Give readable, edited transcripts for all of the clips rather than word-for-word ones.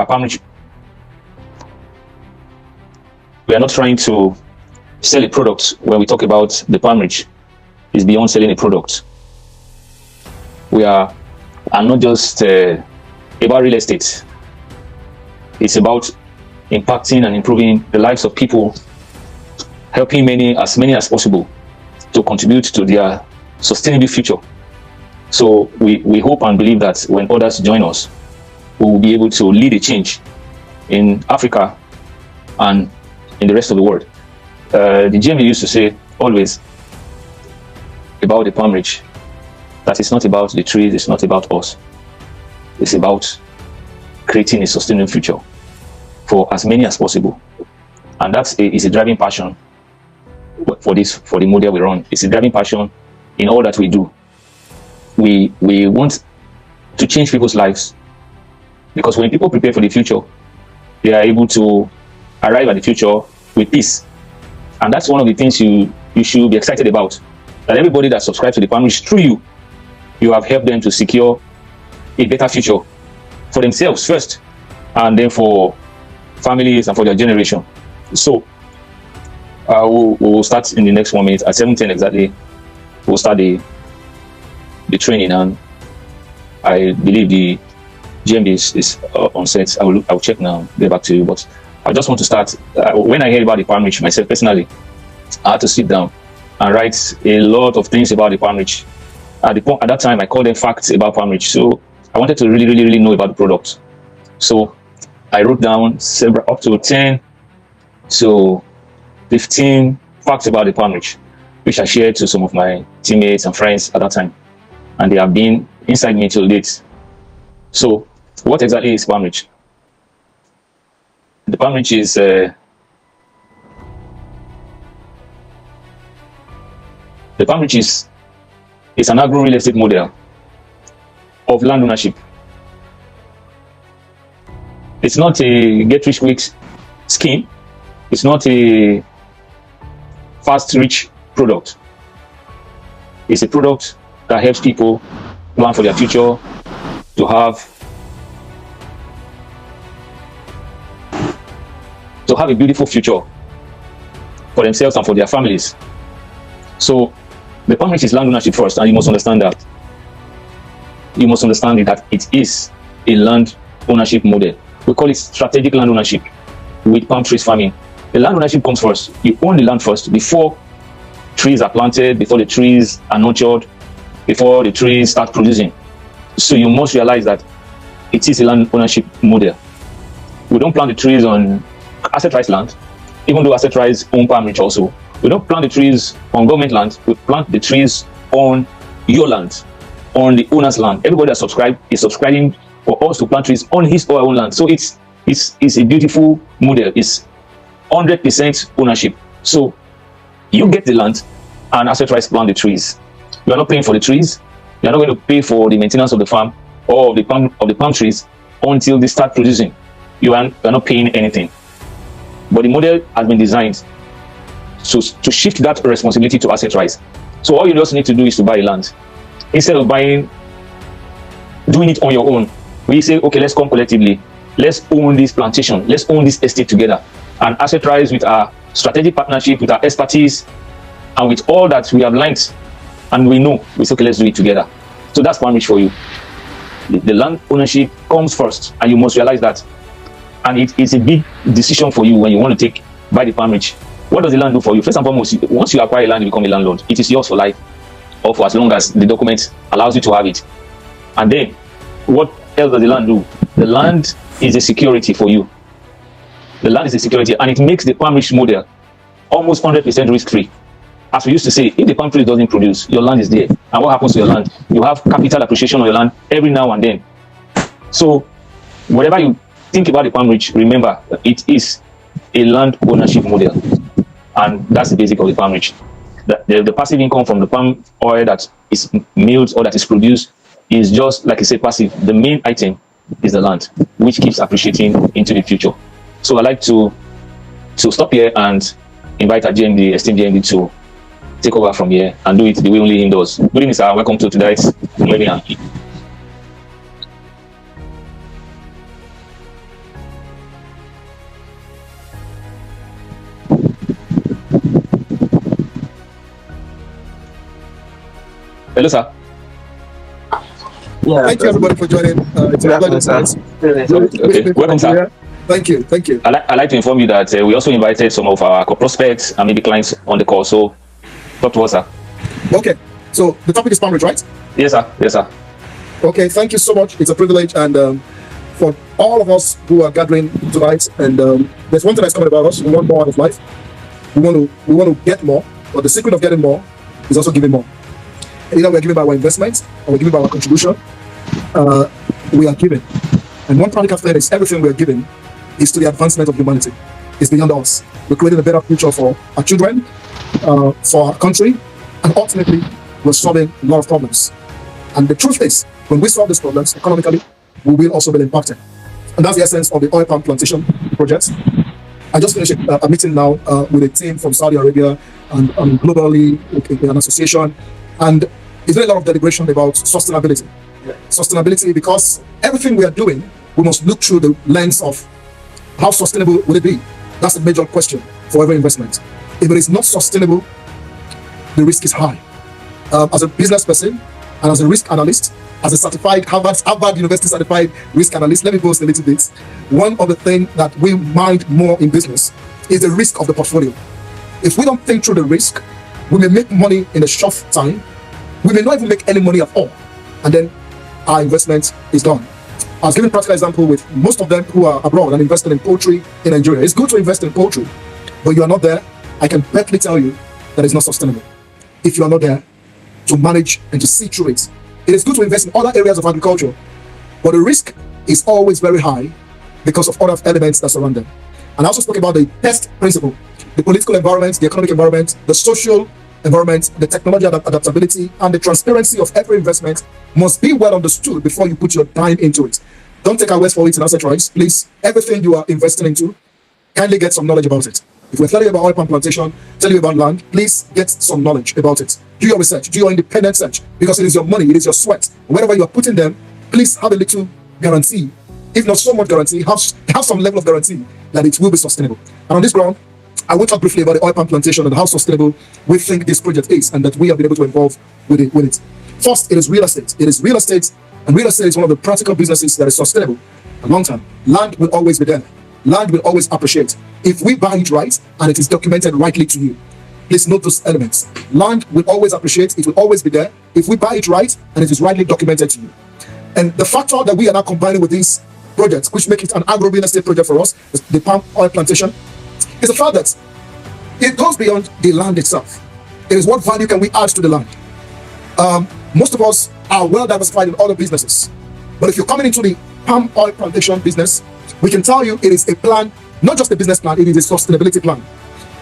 Palmrich, we are not trying to sell a product. When we talk about the Palmrich, it's beyond selling a product. We are not just about real estate. It's about impacting and improving the lives of people, helping as many as possible to contribute to their sustainable future. So we hope and believe that when others join us, we will be able to lead a change in Africa and in the rest of the world. The GMD used to say always about the Palmrich that it's not about the trees, it's not about us. It's about creating a sustainable future for as many as possible. And that is a driving passion for the model we run. It's a driving passion in all that we do. We want to change people's lives, because when people prepare for the future, they are able to arrive at the future with peace. And that's one of the things you should be excited about, that everybody that subscribes to the Palmrich, through you have helped them to secure a better future for themselves first, and then for families and for their generation. So we'll start in the next 1 minute. At 7:10 exactly, we'll start the training, and I believe the GMD is on set. I will check now, get back to you, but I just want to start. When I heard about the Palmrich myself personally, I had to sit down and write a lot of things about the Palmrich. At that time, I called them facts about Palmrich. So I wanted to really know about the product. So I wrote down up to 10 to 15 facts about the Palmrich, which I shared to some of my teammates and friends at that time, and they have been inside me till date. So what exactly is Palmrich? The Palmrich is an agro-real estate model of land ownership. It's not a get-rich-quick scheme. It's not a fast-rich product. It's a product that helps people plan for their future, to have a beautiful future for themselves and for their families. So the Palmrich is land ownership first, and you must understand that. You must understand that it is a land ownership model. We call it strategic land ownership with palm trees farming. The land ownership comes first. You own the land first before trees are planted, before the trees are nurtured, before the trees start producing. So you must realize that it is a land ownership model. We don't plant the trees on Assetrise land, even though Assetrise own Palmrich also. We don't plant the trees on government land. We plant the trees on your land, on the owner's land. Everybody that subscribes is subscribing for us to plant trees on his or her own land. So it's a beautiful model. It's 100% ownership. So you get the land, and Assetrise plant the trees. You are not paying for the trees. You are not going to pay for the maintenance of the farm or of the palm trees until they start producing. You are not paying anything. But the model has been designed to shift that responsibility to Assetrise. So all you just need to do is to buy land. Instead of doing it on your own, we say, okay, let's come collectively. Let's own this plantation. Let's own this estate together. And Assetrise, with our strategic partnership, with our expertise, and with all that we have learned, and we know, we say, okay, let's do it together. So that's Palmrich for you. The land ownership comes first, and you must realize that. And it's a big decision for you when you want to buy the Palmrich. What does the land do for you? First and foremost, once you acquire land, you become a landlord. It is yours for life, or for as long as the document allows you to have it. And then, what else does the land do? The land is a security for you. The land is a security, and it makes the Palmrich model almost 100% risk-free. As we used to say, if the palm tree doesn't produce, your land is there. And what happens to your land? You have capital appreciation on your land every now and then. So, whatever you think about the Palmrich, remember, it is a land ownership model. And that's the basic of the Palmrich. The passive income from the palm oil that is milled or that is produced is just, like I say, passive. The main item is the land, which keeps appreciating into the future. So I'd like to stop here and invite our GMD, esteemed GMD, to take over from here and do it the way only him does. Good evening, sir. Welcome to tonight's webinar. Hello, sir. Yeah, thank you everybody for joining. It's a pleasure. Okay, welcome, sir. Thank you. I'd like to inform you that we also invited some of our prospects and maybe clients on the call. So, talk to us, sir. Okay, so the topic is Palmrich, right? Yes, sir. Yes, sir. Okay, thank you so much. It's a privilege, and for all of us who are gathering tonight, and there's one thing that's coming about us. We want more out of life. We want to get more, but the secret of getting more is also giving more. Either we're giving by our investments or we're giving by our contribution. We are giving, and one practical thing is everything we are giving is to the advancement of humanity. It's beyond us. We're creating a better future for our children, for our country, and ultimately we're solving a lot of problems. And the truth is, when we solve these problems economically, we will also be impacted. And that's the essence of the oil palm plantation project. I just finished a meeting now with a team from Saudi Arabia and globally an association, and it's been a lot of deliberation about sustainability. Sustainability, because everything we are doing, we must look through the lens of how sustainable will it be. That's a major question for every investment. If it is not sustainable, the risk is high. As a business person and as a risk analyst, as a certified Harvard University certified risk analyst, let me boast a little bit. One of the things that we mind more in business is the risk of the portfolio. If we don't think through the risk, we may make money in a short time. We may not even make any money at all, and then our investment is gone. I was giving a practical example with most of them who are abroad and investing in poultry in Nigeria. It's good to invest in poultry, but you are not there. I can perfectly tell you that it's not sustainable if you are not there to manage and to see through it. It is good to invest in other areas of agriculture, but the risk is always very high because of other elements that surround them. And I also spoke about the test principle, the political environment, the economic environment, the social environment, the technology adaptability, and the transparency of every investment must be well understood before you put your time into it. Don't take our words for it in Assetrise. Please, everything you are investing into, kindly get some knowledge about it. If we're telling you about oil palm plantation, telling you about land, please get some knowledge about it. Do your research, do your independent search, because it is your money, it is your sweat. Wherever you are putting them, please have a little guarantee, if not so much guarantee, have some level of guarantee that it will be sustainable. And on this ground, I will talk briefly about the oil palm plantation and how sustainable we think this project is, and that we have been able to involve with it. First, it is real estate. It is real estate, and real estate is one of the practical businesses that is sustainable and long term. Land will always be there. Land will always appreciate if we buy it right and it is documented rightly to you. Please note those elements. Land will always appreciate, it will always be there if we buy it right and it is rightly documented to you. And the factor that we are now combining with these projects, which make it an agro-real estate project for us, the palm oil plantation, is the fact that it goes beyond the land itself. It is what value can we add to the land. Most of us are well diversified in other businesses, but if you're coming into the palm oil plantation business, we can tell you it is a plan, not just a business plan, it is a sustainability plan.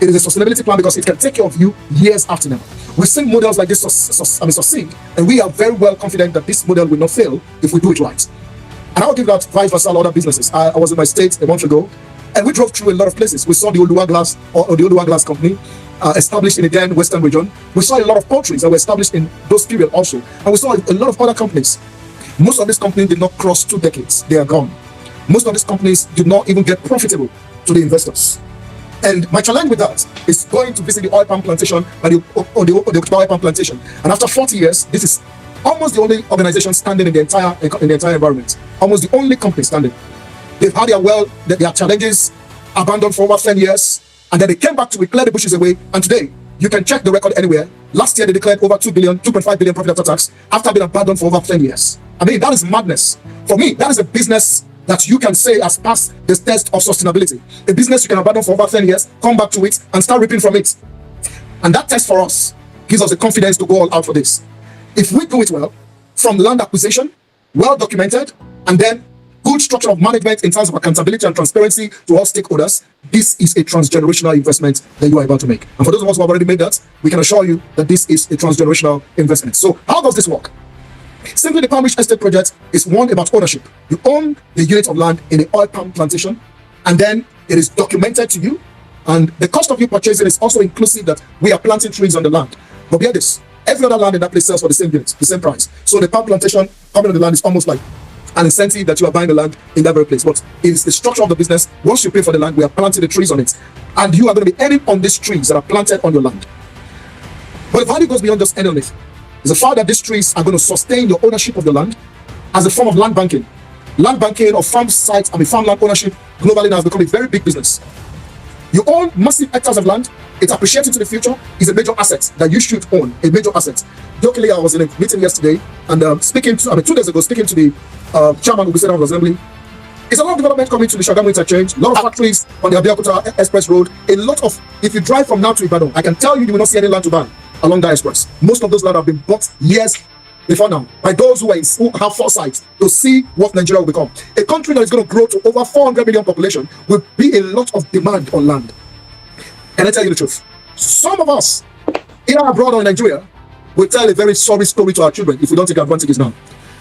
It is a sustainability plan because it can take care of you years after now. We've seen models like this succeed, and we are very well confident that this model will not fail if we do it right. And I will give that vice versa to other businesses. I was in my state a month ago, and we drove through a lot of places. We saw the Oluwa Glass, or the Oluwa Glass Company, established in the Western region. We saw a lot of poultries that were established in those periods also. And we saw a lot of other companies. Most of these companies did not cross 2 decades. They are gone. Most of these companies did not even get profitable to the investors. And my challenge with that is going to visit the oil palm plantation, or the oil palm plantation. And after 40 years, this is almost the only organization standing in the entire environment. Almost the only company standing. They've had their challenges abandoned for over 10 years, and then they came back to clear the bushes away. And today, you can check the record anywhere. Last year, they declared over 2.5 billion profit after tax after being abandoned for over 10 years. I mean, that is madness. For me, that is a business that you can say has passed the test of sustainability. A business you can abandon for over 10 years, come back to it, and start reaping from it. And that test for us gives us the confidence to go all out for this. If we do it well, from land acquisition, well documented, and then good structure of management in terms of accountability and transparency to all stakeholders, this is a transgenerational investment that you are about to make. And for those of us who have already made that, we can assure you that this is a transgenerational investment. So how does this work? Simply, the Palmrich Estate project is one about ownership. You own the unit of land in the oil palm plantation, and then it is documented to you, and the cost of you purchasing is also inclusive that we are planting trees on the land. But hear this, every other land in that place sells for the same unit, the same price. So the palm plantation coming on the land is almost like an incentive that you are buying the land in that very place. But it is the structure of the business. Once you pay for the land, we are planting the trees on it, and you are going to be earning on these trees that are planted on your land. But the value goes beyond just earning on it. is the fact that these trees are going to sustain your ownership of the land as a form of land banking. Land banking or farm sites, farmland ownership globally now has become a very big business. You own massive hectares of land, it's appreciating to the future, is a major asset that you should own, a major asset. Jokingly, I was in a meeting yesterday and speaking to, 2 days ago, speaking to the chairman of the Senate Assembly. It's a lot of development coming to the Shagamu interchange, a lot of factories on the Abeokuta Express Road, a lot of, if you drive from now to Ibadan, I can tell you, you will not see any land to buy along that express. Most of those land have been bought years before now by those who have foresight to see what Nigeria will become. A country that is going to grow to over 400 million population will be a lot of demand on land. Can I tell you the truth? Some of us, either abroad or in Nigeria, will tell a very sorry story to our children if we don't take advantages now.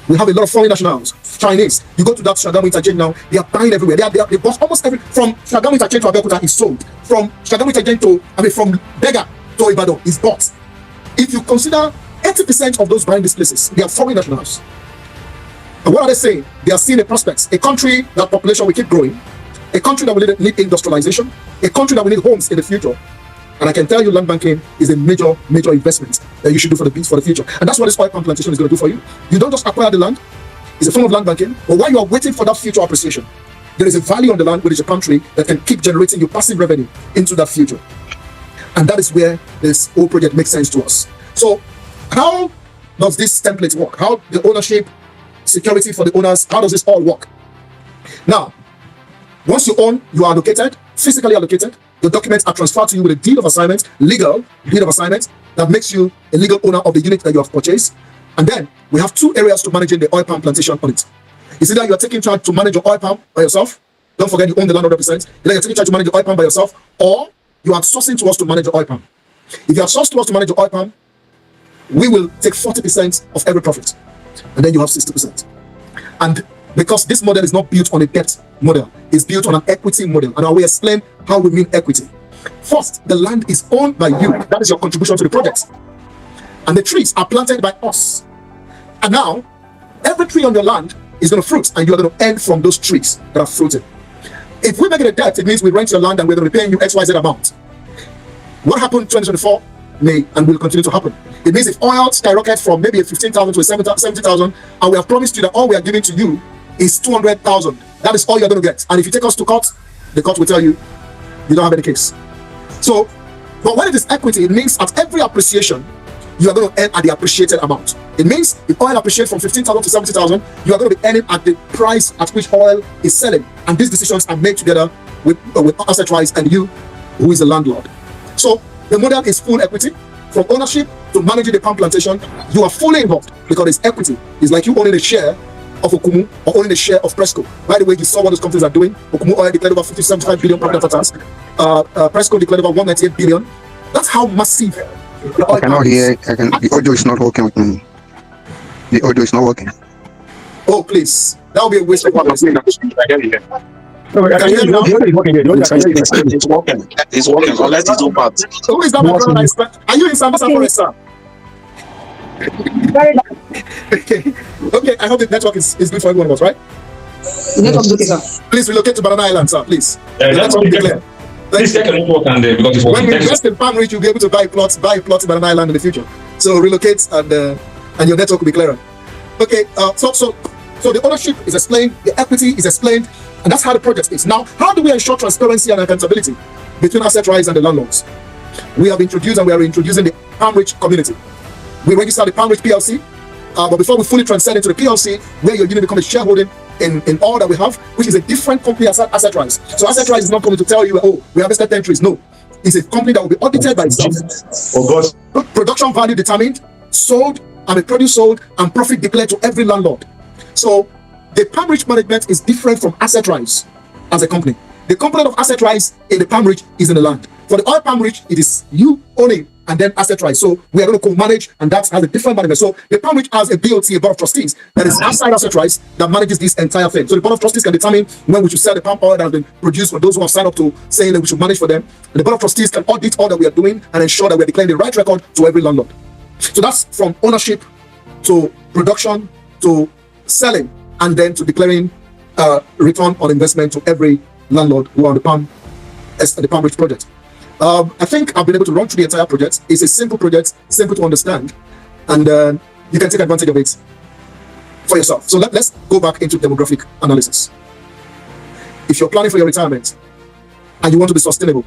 We have a lot of foreign nationals, Chinese. You go to that Shagamu interchange now, they are buying everywhere. They bought almost every, from Shagamu interchange to Abeokuta is sold. From Shagamu interchange to, from Bega to Ibadan is bought. If you consider 80% of those buying these places, they are foreign nationals. And what are they saying? They are seeing a prospect, a country that population will keep growing, a country that will need industrialization, a country that will need homes in the future. And I can tell you, land banking is a major investment that you should do for the future. And that's what this oil palm plantation is going to do for you. You don't just acquire the land, it's a form of land banking, but while you are waiting for that future appreciation, there is a value on the land, which is a palm tree that can keep generating you passive revenue into that future. And that is where this whole project makes sense to us. So how does this template work? How the ownership, security for the owners, how does this all work? Now, once you own, you are allocated, physically allocated. Your documents are transferred to you with a deed of assignment, legal deed of assignment, that makes you a legal owner of the unit that you have purchased. And then we have 2 areas to managing the oil palm plantation on it. It's either you are taking charge to manage your oil palm by yourself. Don't forget you own the land 100%. Either you're taking charge to manage the oil palm by yourself, or you are sourcing to us to manage the oil palm. If you are sourced to us to manage the oil palm, we will take 40% of every profit, and then you have 60%. And because this model is not built on a debt model, it's built on an equity model, and I will explain how we mean equity. First, the land is owned by you. That is your contribution to the project. And the trees are planted by us. And now, every tree on your land is going to fruit, and you are going to earn from those trees that are fruited. If we make it a debt, it means we rent your land and we're going to be paying you XYZ amount. What happened in 2024 may and will continue to happen. It means if oil skyrockets from maybe 15,000 to 70,000, and we have promised you that all we are giving to you is 200,000, that is all you're going to get. And if you take us to court, the court will tell you you don't have any case. So, but when it is equity, it means at every appreciation, you are going to earn at the appreciated amount. It means if oil appreciates from 15,000 to 70,000, you are going to be earning at the price at which oil is selling. And these decisions are made together with Assetrise and you, who is the landlord. So the model is full equity. From ownership to managing the palm plantation, you are fully involved because it's equity. It's like you owning a share of Okumu or owning a share of Presco. By the way, you saw what those companies are doing. Okumu Oil declared over 75 billion profit after tax. Presco declared over 198 billion. That's how massive. I cannot hear. The audio is not working with me. The audio is not working. Oh, please. That will be a waste of time. It's working, unless it's open. So who is that my brother? Are you in Sambisa Forest, sir? Okay, I hope the network is good for everyone of us, right? Network okay, sir. Please relocate to Banana Island, sir, please. Please take a network and because it's when we invest in Palmrich, you'll be able to buy plots in Banana Island in the future. So relocate and your network will be clearer. Okay, so the ownership is explained, the equity is explained, and that's how the project is. Now, how do we ensure transparency and accountability between Assetrise and the landlords? We have introduced and we are introducing the Palmrich community. We registered the Palmrich PLC, but before we fully transcend into the PLC, where your unit becomes a shareholding in all that we have, which is a different company as Assetrise. So Assetrise is not coming to tell you, oh, we have invested 10 trees. No, it's a company that will be audited by itself. Oh God. Production value determined, sold, and the produce sold, and profit declared to every landlord. So the Palmrich management is different from Assetrise as a company. The component of Assetrise in the Palmrich is in the land. For the oil Palmrich, it is you owning and then Assetrise. So we are going to co-manage, and that has a different management. So the Palmrich has a BOT, a board of trustees, that is outside Assetrise that manages this entire thing. So the board of trustees can determine when we should sell the palm oil that has been produced for those who have signed up to saying that we should manage for them. And the board of trustees can audit all that we are doing and ensure that we are declaring the right record to every landlord. So that's from ownership to production to selling, and then to declaring return on investment to every landlord who are on the Palmrich project. I think I've been able to run through the entire project. It's a simple project, simple to understand. and you can take advantage of it for yourself. So let's go back into demographic analysis. If you're planning for your retirement and you want to be sustainable,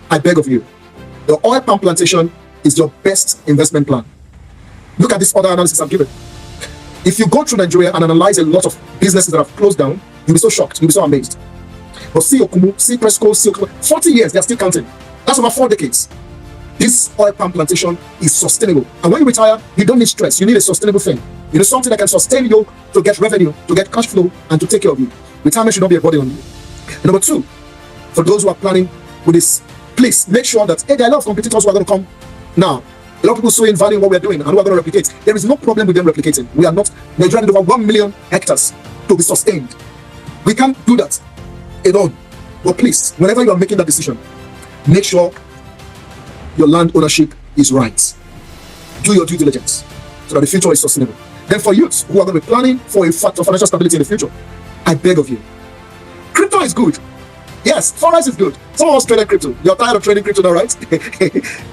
I beg of you, the oil palm plantation is your best investment plan. Look at this other analysis I've given. If you go through Nigeria and analyze a lot of businesses that have closed down, you'll be so shocked, you'll be so amazed. But see Okumu, see Presco, see Okumu, 40 years, they're still counting. That's over 4 decades. This oil palm plantation is sustainable. And when you retire, you don't need stress. You need a sustainable thing. You need something that can sustain you to get revenue, to get cash flow, and to take care of you. Retirement should not be a burden on you. And number 2, for those who are planning with this, please make sure that, hey, there are a lot of competitors who are going to come now. A lot of people see in value what we are doing and who are going to replicate. There is no problem with them replicating. We are not, Nigeria need over 1 million hectares to be sustained. We can't do that alone. But please, whenever you are making that decision, make sure your land ownership is right. Do your due diligence so that the future is sustainable. Then for youths who are going to be planning for financial stability in the future, I beg of you, crypto is good. Yes, forex is good. Some of us trade crypto. You're tired of trading crypto now, right?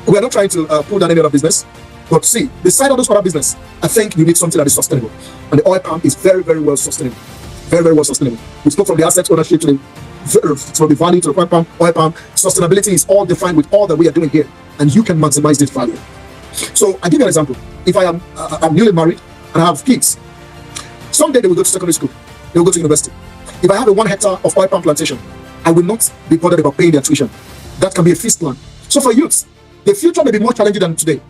We're not trying to pull down any other business. But see, beside all those other business, I think you need something that is sustainable. And the oil palm is very, very well sustainable. Very, very well sustainable. We spoke from the asset ownership to the value to the oil palm. Sustainability is all defined with all that we are doing here. And you can maximize this value. So I give you an example. If I am I'm newly married and I have kids, someday they will go to secondary school. They will go to university. If I have a 1 hectare of oil palm plantation, I will not be bothered about paying their tuition. That can be a fixed plan. So for youths, the future may be more challenging than today.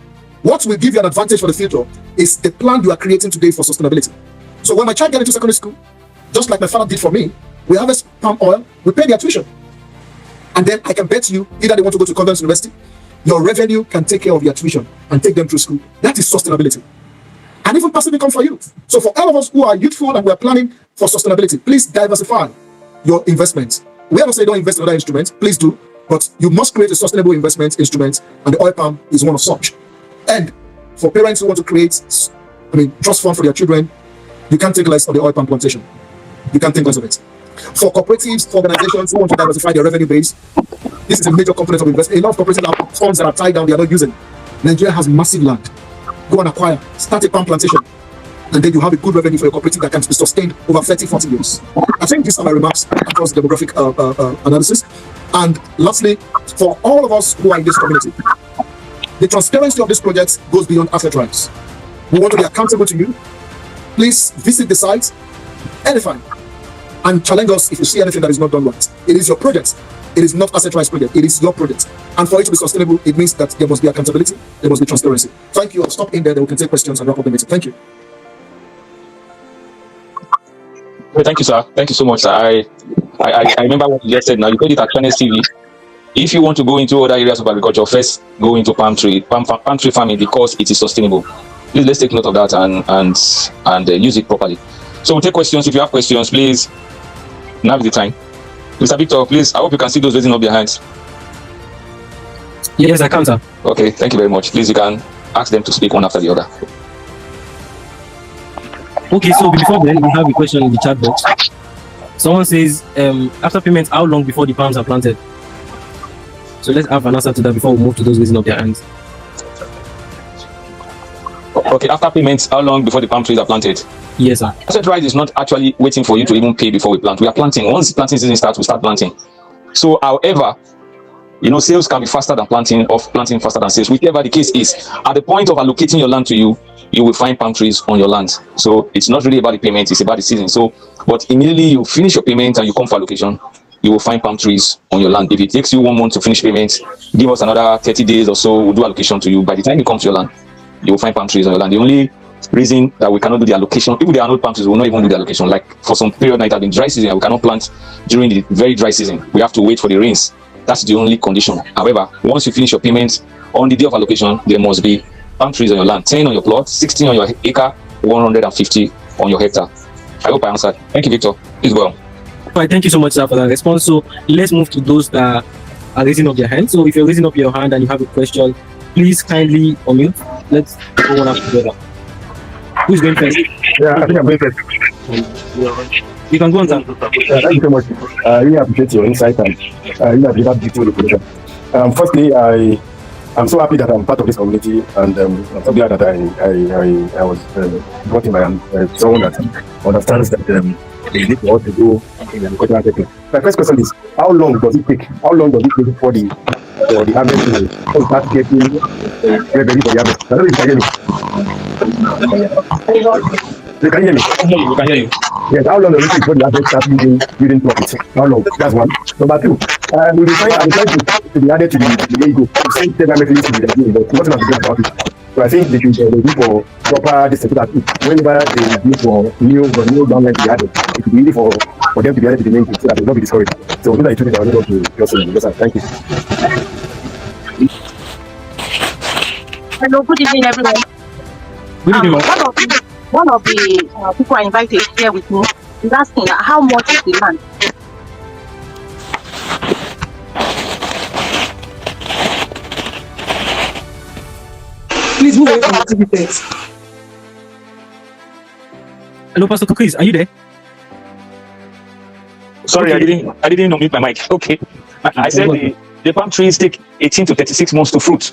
What will give you an advantage for the future is the plan you are creating today for sustainability. So when my child gets into secondary school, just like my father did for me, we harvest palm oil, we pay their tuition. And then I can bet you, either they want to go to Convent University, your revenue can take care of their tuition and take them through school. That is sustainability. And even passive income for you. So for all of us who are youthful and we are planning for sustainability, please diversify your investments. We are not saying don't invest in other instruments, please do, but you must create a sustainable investment instrument, and the oil palm is one of such. And for parents who want to create, trust fund for their children, you can't take less of the oil palm plantation. You can't take less of it. For cooperatives, for organizations who want to diversify their revenue base, this is a major component of investment. A lot of cooperatives have funds that are tied down, they are not using. Nigeria has massive land. Go and acquire, start a palm plantation, and then you have a good revenue for your cooperative that can be sustained over 30-40 years. I think these are my remarks across demographic analysis. And lastly, for all of us who are in this community, the transparency of this project goes beyond Assetrise. We want to be accountable to you. Please visit the site anytime and challenge us if you see anything that is not done right. It is your project. It is not Assetrise project. It is your project. And for it to be sustainable, it means that there must be accountability. There must be transparency. Thank you. I'll stop in there. Then we can take questions and wrap up the meeting. Thank you. Thank you, sir. Thank you so much, sir. I remember what you just said now. You told it at Channels TV. If you want to go into other areas of agriculture, first go into palm tree farming because it is sustainable. Please let's take note of that and use it properly. So we'll take questions. If you have questions, please, now is the time. Mr. Victor, please, I hope you can see those raising up their hands. Yes, I can, sir. Okay, thank you very much. Please, you can ask them to speak one after the other. Okay, so before then, we have a question in the chat box. Someone says, after payment, how long before the palms are planted? So let's have an answer to that before we move to those raising up their hands. Okay, after payments, how long before the palm trees are planted? Yes, sir. Assetrise is not actually waiting for you to even pay before we plant. We are planting. Once the planting season starts, we start planting. So, however, sales can be faster than planting, or planting faster than sales, whichever the case is. At the point of allocating your land to you, you will find palm trees on your land. So it's not really about the payment, it's about the season. So, but immediately you finish your payment and you come for allocation, you will find palm trees on your land. If it takes you 1 month to finish payment, give us another 30 days or so, we'll do allocation to you. By the time you come to your land, you will find palm trees on your land. The only reason that we cannot do the allocation, if there are no palm trees, we will not even do the allocation. Like for some period, it has been dry season, we cannot plant during the very dry season. We have to wait for the rains. That's the only condition. However, once you finish your payments on the day of allocation, there must be palm trees on your land, 10 on your plot, 16 on your acre, 150 on your hectare. I hope I answered. Thank you, Victor. Please go on. All right, thank you so much, sir, for that response. So let's move to those that are raising up their hand. So if you're raising up your hand and you have a question, please kindly unmute. Let's go one after the other. Who's going first? Yeah, I think I'm going first. You can go on, sir. Thank you so much. I really appreciate your insight and really appreciate that detailed information. Firstly, I I'm so happy that I'm part of this community, and I'm so glad that I was brought in by someone that understands that they need what to do in the agricultural sector. My first question is, how long does it take? How long does it take for the harvest to start getting ready for the harvest? I don't know if you can hear me. You can hear me? We can hear you. Yes, how long does it take for the harvest start building profits? How long? That's one. Number two, we'll be trying to be added to the ego. Same messages to the but nothing has been about it. So I think they should do for proper discipline. Whenever they do for new government to be added, it will be easy for them to be added to the main thing so that they will not be discouraged. So those are the two things I want to just say. Yes, sir. Thank you. Hello, good evening, everyone. Good evening. One of the people I invited here with me is asking how much is the land. Please move away from the TV text. Hello, Pastor Chris, are you there? Sorry, I didn't unmute my mic. Okay. I said the palm trees take 18 to 36 months to fruit.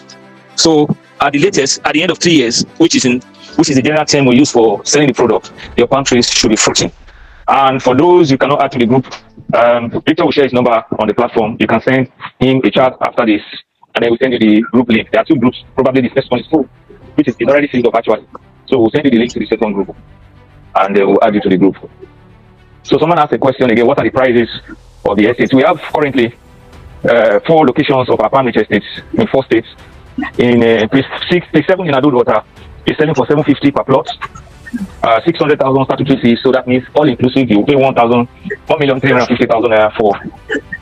So at the latest, at the end of 3 years, which is the general term we use for selling the product, your palm trees should be fruiting. And for those you cannot add to the group, Victor will share his number on the platform. You can send him a chat after this, and then we'll send you the group link. There are 2 groups. Probably the first one is full, which is already filled up actually. So we'll send you the link to the second group, and we'll add you to the group. So someone asked a question again, what are the prices of the estates? We have currently 4 locations of our Palmrich estates in 4 states. In Phase 7 in Adult Water is selling for $750 per plot, 600,000 statutory fees. So that means all inclusive you pay 1,350,000 naira for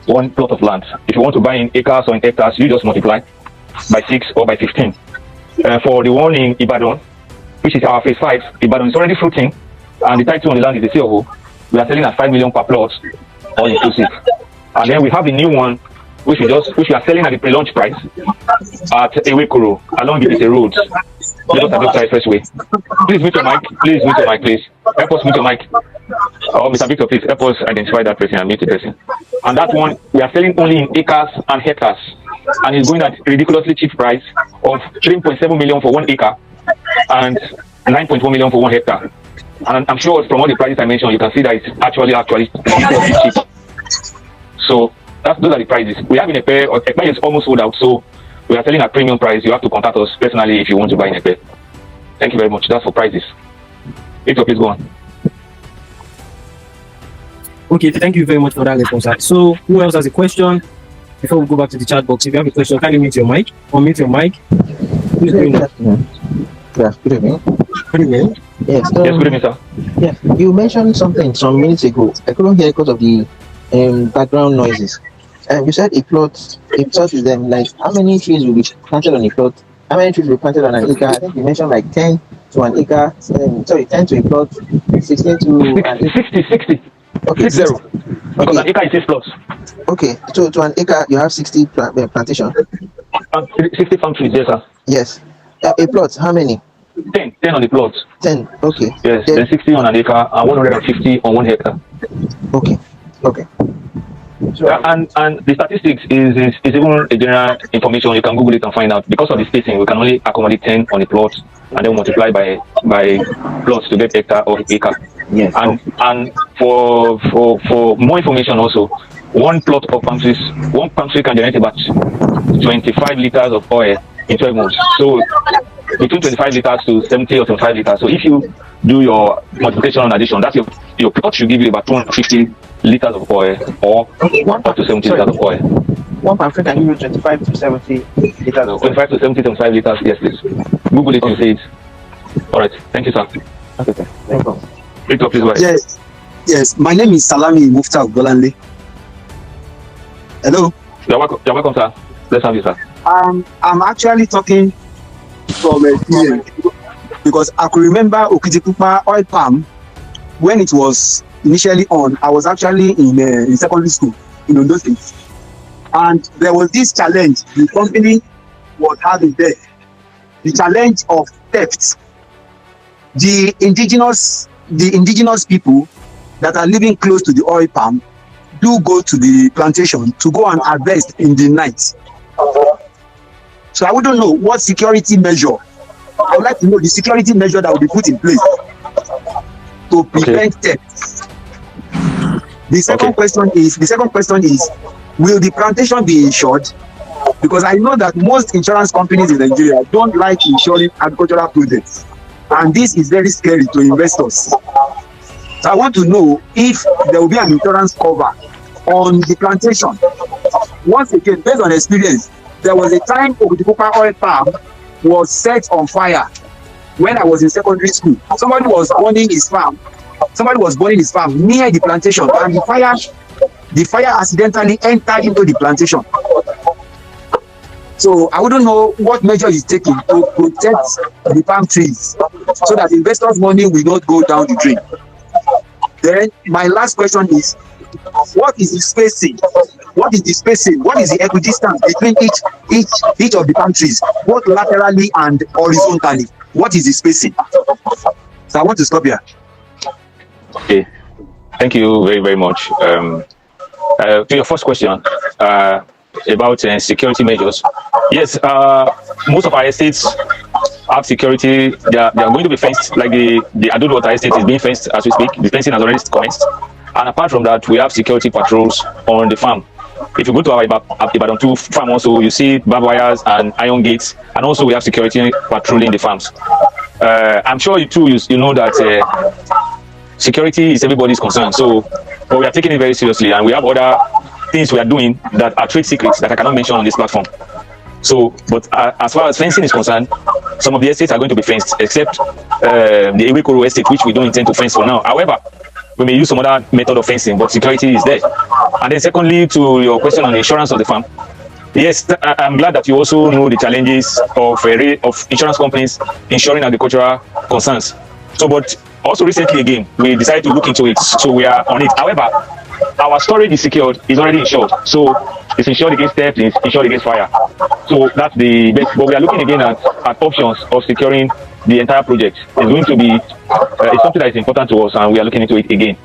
1 plot of land. If you want to buy in acres or in hectares, you just multiply by 6 or by 15. For the one in Ibadan, which is our Phase 5, Ibadan is already fruiting, and the title on the land is the COO. We are selling at 5 million per plot, all inclusive. And then we have the new one, which we are selling at the pre-launch price at Ewekoro along the road, just at the expressway. Please mute your mic. Please mute your mic, please. Help us mute your mic. Oh, Mr. Victor, please help us identify that person and mute the person. And that one we are selling only in acres and hectares, and it's going at a ridiculously cheap price of 3.7 million for 1 acre and 9.1 million for 1 hectare. And I'm sure from all the prices I mentioned, you can see that it's actually cheap. So those are the prices. We have in a pair is almost sold out, so we are selling at premium price. You have to contact us personally if you want to buy in a pair. Thank you very much. That's for prices. Victor, please go on. Okay, thank you very much for that response. So who else has a question? Before we go back to the chat box, if you have a question, kindly mute your mic or mute your mic. Please go in. Yeah, good evening. Good evening. Yes, Yes, good evening, sir. Yeah, you mentioned something some minutes ago. I couldn't hear because of the background noises. You said a plot is like how many trees will be planted on a plot? How many trees will be planted on an acre? I think you mentioned like 10 to an acre. 10 to a plot, 16 to an acre. 60. Okay, 60. Because an acre is 6 plots. Okay, so to an acre you have 60 plantation. 60 palm trees, yes, sir. Yes. A plot, how many? 10 on the plot. 10, okay. Yes, then 60 on an acre and 150 on 1 hectare. Okay. So, and the statistics is even a general information. You can Google it and find out. Because of the spacing, we can only accommodate 10 on a plot and then multiply by plots to get hectare or acre. Yes. And for more information also, 1 plot of palm trees, 1 palm tree can generate about 25 liters of oil in 12 months. So between 25 liters to 70 or 75 liters. So if you do your multiplication and addition, that's your plot should give you about 250 liters of oil or up to 70 liters of oil. 1 palm tree can give you 25 to 70 liters of oil. 25 to 70, 75 liters, yes, please. Google it, you see it. All right, thank you, sir. Okay, thank you. Victor, please go ahead. Yes. My name is Salami Mufta Golanle. Hello. You're welcome, sir. Let's have you, sir. I'm actually talking from here because I could remember Okitipupa oil palm when it was initially on. I was actually in secondary school in Ondo State, and there was this challenge the company was having there. The challenge of theft. The indigenous people that are living close to the oil palm do go to the plantation to go and harvest in the night. So I wouldn't know what security measure. I would like to know the security measure that will be put in place to prevent theft. The second question is, will the plantation be insured? Because I know that most insurance companies in Nigeria don't like insuring agricultural projects, and this is very scary to investors. So I want to know if there will be an insurance cover on the plantation. Once again, based on experience, there was a time Okitipupa oil palm was set on fire when I was in secondary school. Somebody was burning his farm near the plantation, and the fire accidentally entered into the plantation. So I wouldn't know what measure is taken to protect the palm trees so that investors' money will not go down the drain. Then my last question is, what is the spacing? What is the equidistance between each of the palm trees, both laterally and horizontally? What is the spacing? So I want to stop here. Okay, thank you very, very much. To your first question about security measures, yes, most of our estates have security. They are going to be fenced, like the Adodo Water estate is being fenced as we speak. The fencing has already commenced. And apart from that, we have security patrols on the farm. If you go to our Ibadan 2 farm also, you see barbed wires and iron gates, and also we have security patrolling the farms. I'm sure you know that security is everybody's concern. So, but we are taking it very seriously, and we have other things we are doing that are trade secrets that I cannot mention on this platform. So, but as far as fencing is concerned, some of the estates are going to be fenced, except the Ewekoro estate, which we don't intend to fence for now. However, we may use some other method of fencing, but security is there. And then secondly, to your question on the insurance of the farm, yes, I'm glad that you also know the challenges of insurance companies insuring agricultural concerns. So, but also recently again, we decided to look into it, so we are on it. However, our storage is secured, is already insured. So it's insured against theft, it's insured against fire. So that's the best. But we are looking again at options of securing the entire project. It's going to be it's something that is important to us, and we are looking into it again.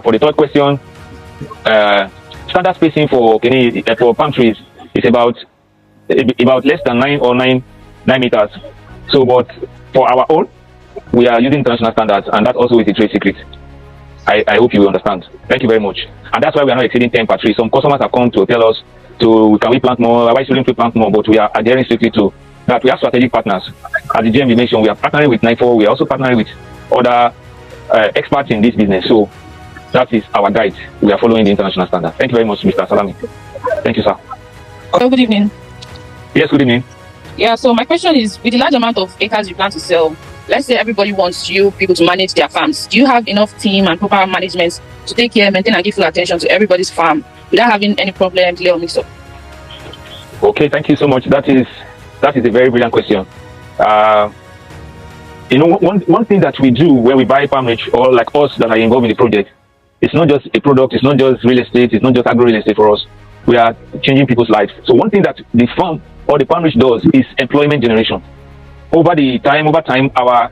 For the third question, standard spacing for palm trees is about less than 9 meters. So, but for our own, we are using international standards, and that also is a trade secret. I hope you understand. Thank you very much. And that's why we are not exceeding 10 per tree. Some customers have come to tell us, can we plant more? Why shouldn't we plant more? But we are adhering strictly to that. We have strategic partners. As the GMD mentioned, we are partnering with NIFO. We are also partnering with other experts in this business. So that is our guide. We are following the international standard. Thank you very much, Mr. Salami. Thank you, sir. Okay, good evening. Yes, good evening. Yeah, so my question is, with the large amount of acres you plan to sell, let's say everybody wants you people to manage their farms. Do you have enough team and proper management to take care, maintain, and give full attention to everybody's farm without having any problem, delay, or mix-up? Okay, thank you so much. That is a very brilliant question. One thing that we do when we buy Palmrich, or like us that are involved in the project, it's not just a product, it's not just real estate, it's not just agro-real estate for us. We are changing people's lives. So one thing that the farm or the Palmrich does is employment generation. Over time, our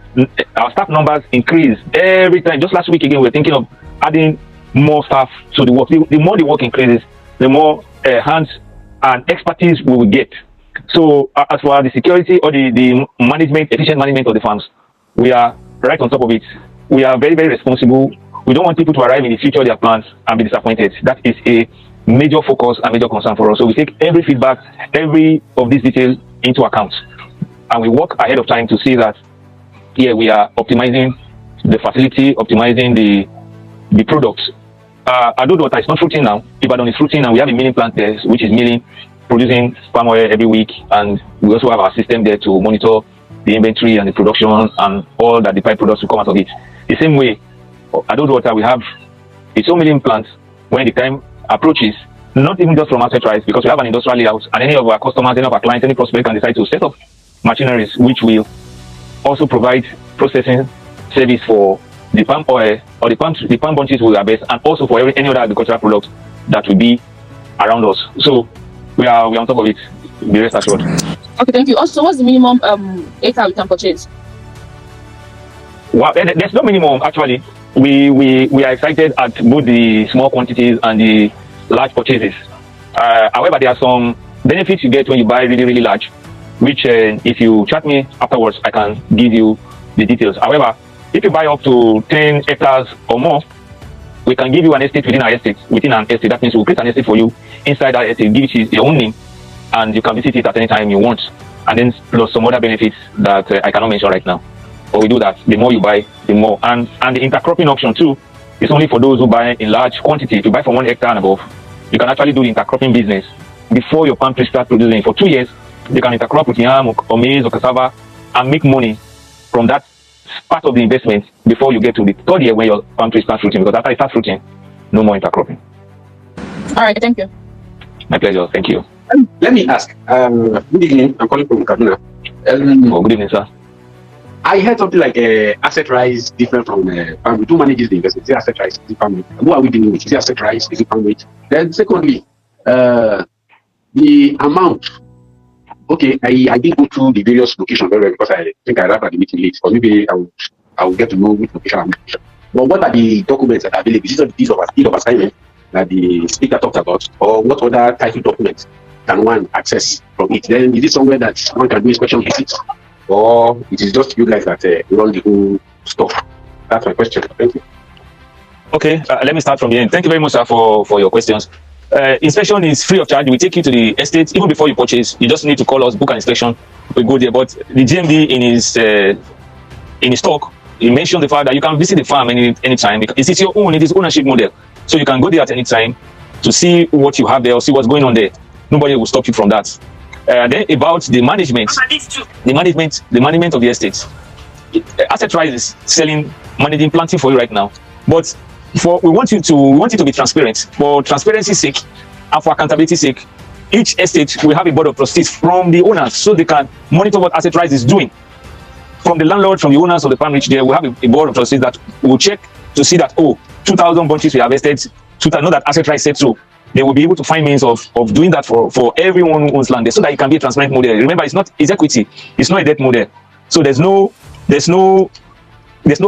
staff numbers increase every time. Just last week again, we're thinking of adding more staff to the work. The more the work increases, the more hands and expertise we will get. So as for the security or the efficient management of the farms, we are right on top of it. We are very, very responsible. We don't want people to arrive in the future of their plans and be disappointed. That is a major focus and major concern for us. So we take every feedback, every of these details into account. And we work ahead of time to see that, here we are optimizing the facility, optimizing the products. Adodo Water is not fruiting now. Ibadan is fruiting, and we have a milling plant there, which is milling, producing palm oil every week. And we also have our system there to monitor the inventory and the production and all that the pipe products will come out of it. The same way, Adodo Water, we have its own milling plant when the time approaches, not even just from Assetrise, because we have an industrial layout, and any of our customers, any of our clients, any prospect can decide to set up machineries which will also provide processing service for the palm oil or the palm bunches we harvest, and also for any other agricultural product that will be around us. So we are on top of it. Be rest assured. Okay, thank you. Also, what's the minimum acre we can purchase? Well, there's no minimum actually. We are excited at both the small quantities and the large purchases. However, there are some benefits you get when you buy really, really large, which if you chat me afterwards, I can give you the details. However, if you buy up to 10 hectares or more, we can give you an estate within our estate, within an estate. That means we'll create an estate for you inside that estate, give it your own name, and you can visit it at any time you want. And then plus some other benefits that I cannot mention right now. But we do that. The more you buy, the more. And the intercropping option too is only for those who buy in large quantity. If you buy from 1 hectare and above, you can actually do the intercropping business before your palm tree starts producing. For 2 years, you can intercrop with yam or maize or cassava and make money from that part of the investment before you get to the 3rd year when your palm tree starts fruiting. Because after it starts fruiting, no more intercropping. All right, thank you. My pleasure. Thank you. Let me ask. Good evening. I'm calling from Kaduna. Good evening, sir. I heard something like Assetrise different from Palmrich. Who manages the investment? Is it Assetrise? Is it Palmrich? Who are we dealing with? Is it Assetrise? Is it Palmrich? Then secondly, the amount. Okay, I didn't go through the various locations very well because I think I arrived at the meeting late. Or maybe I will get to know which location I'm at. But what are the documents that are available? Is it the deed of assignment that the speaker talked about, or what other title documents can one access from it? Then is it somewhere that one can do inspection visits, or it is just you guys that run the whole stuff? That's my question. Thank you. Okay, let me start from the end. Thank you very much, sir, for your questions. Inspection is free of charge. We take you to the estate even before you purchase. You just need to call us, book an inspection. We go there. But the GMD in his talk, he mentioned the fact that you can visit the farm anytime. It is your own. It is ownership model, so you can go there at any time to see what you have there or see what's going on there. Nobody will stop you from that. Then about the management, the management of the estate. Assetrise is managing planting for you right now, but we want you to be transparent. For transparency's sake and for accountability's sake, each estate will have a board of trustees from the owners, so they can monitor what Assetrise is doing. From the landlord, from the owners of the Palmrich, there we have a board of trustees that will check to see that 2,000 bunches we harvested, to know that Assetrise said so. They will be able to find means of doing that for everyone who owns land there, so that it can be a transparent model. Remember, it's equity, it's not a debt model. So there's no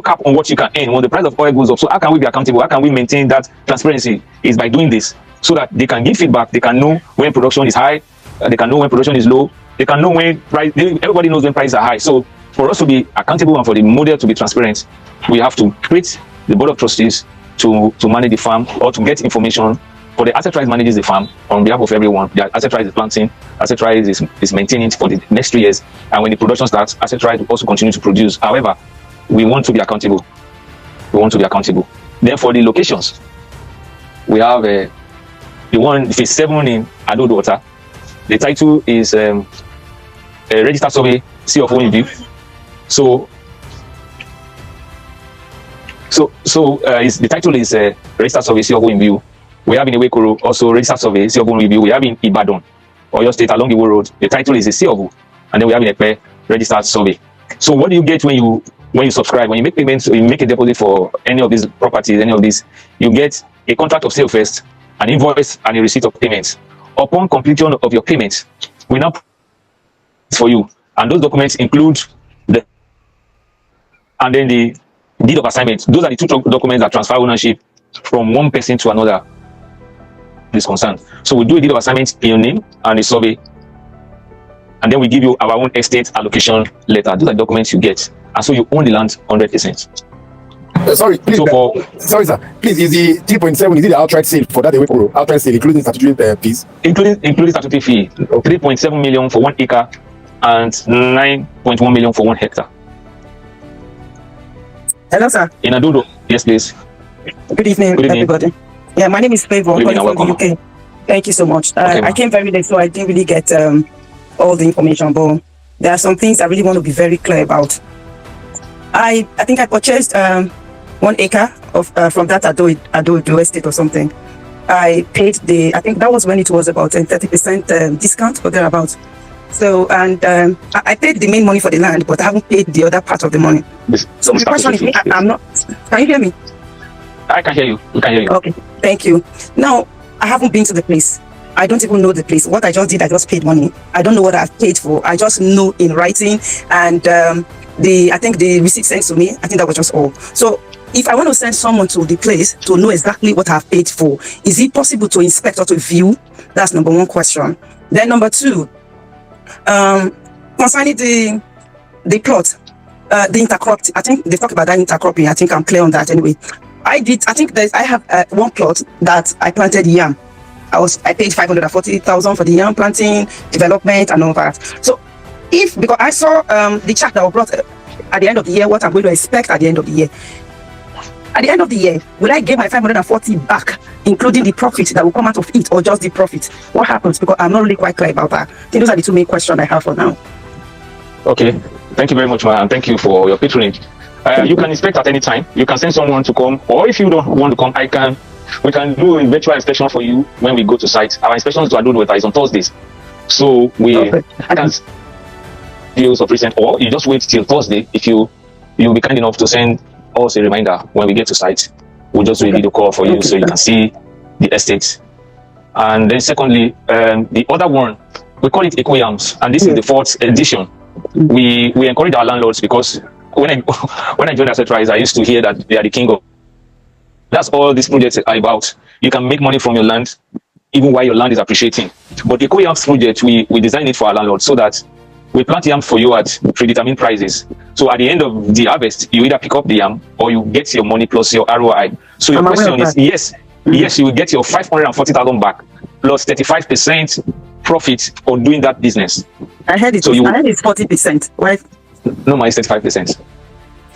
cap on what you can earn when the price of oil goes up. So how can we be accountable? How can we maintain that transparency? Is by doing this, so that they can give feedback. They can know when production is high. They can know when production is low. They can know when price. Everybody knows when prices are high. So for us to be accountable and for the model to be transparent, we have to create the board of trustees to manage the farm, or to get information. For the Assetrise manages the farm on behalf of everyone. The Assetrise is planting, Assetrise is maintaining it for the next 3 years, and when the production starts, Assetrise will also continue to produce. However, we want to be accountable. Then for the locations, we have the one phase 7 in Adodo Water. The title is a registered survey, C of O in view. So the title is registered survey, C of O in view. We have in Ewekoro also registered survey, C of O in view. We have in Ibadan, Oyo State, along the Iwo Road. The title is a C of O, and then we have in Epe registered survey. So what do you get when you subscribe? When you make payments, you make a deposit for any of these properties, any of these, you get a contract of sale first, an invoice, and a receipt of payments. Upon completion of your payments, we now for you, and those documents include the deed of assignment. Those are the 2 documents that transfer ownership from one person to another. Is concerned. So we do a deed of assignment in your name and a survey, and then we give you our own estate allocation letter. Those are the documents you get, and so you own the land 100%. Sorry, please. Sorry, sir. Please, is the 3.7 is it the outright sale for that Ewekoro? Outright sale, including statutory fees? Including statutory fee, 3.7 million for 1 acre and 9.1 million for 1 hectare. Hello, sir. In Adodo, yes, please. Good evening, everybody. Yeah, my name is Favor. I'm calling from the UK. Thank you so much. I came very late, so I didn't really get all the information, but there are some things I really want to be very clear about. I think I purchased 1 acre of from that Adodo estate or something. I paid I think that was when it was about a 30% discount or thereabouts. So, and I paid the main money for the land, but I haven't paid the other part of the money. So my question is, I'm not. Can you hear me? I can hear you. We can hear you. Okay, thank you. Now, I haven't been to the place. I don't even know the place. What I just did, I just paid money. I don't know what I've paid for. I just know in writing, and I think the receipt sent to me. I think that was just all. So, if I want to send someone to the place to know exactly what I've paid for, is it possible to inspect or to view? That's number 1 question. Then number two, concerning the plot, the intercrop. I think they talk about that intercropping. I think I'm clear on that anyway. I think I have one plot that I planted yam. I paid 540,000 for the yam planting, development, and all that. So because I saw the chart that was brought at the end of the year, what I'm going to expect at the end of the year. At the end of the year, will I get my 540 back, including the profit that will come out of it, or just the profit? What happens? Because I'm not really quite clear about that. I think those are the two main questions I have for now. Okay, thank you very much, ma'am, and thank you for your patronage. You can inspect at any time. You can send someone to come, or if you don't want to come, we can do a virtual inspection for you when we go to site. Our inspections to Adonweta is on Thursdays, so I can deals of recent, or you just wait till Thursday. If you'll be kind enough to send us a reminder when we get to site, we'll just do a video call for you so you can see the estate. And then secondly, the other one, we call it Eco-Yams, and this is the 4th edition. We encourage our landlords, because when I joined Assetrise, I used to hear that they are the king of. That's all these projects are about. You can make money from your land even while your land is appreciating. But the Eco-Yams project, we design it for our landlords so that we plant yam for you at predetermined prices. So at the end of the harvest, you either pick up the yam or you get your money plus your ROI. So your question is, yes, you will get your 540,000 back plus 35% profit on doing that business. I heard it's 40%, right? No, it's 35%.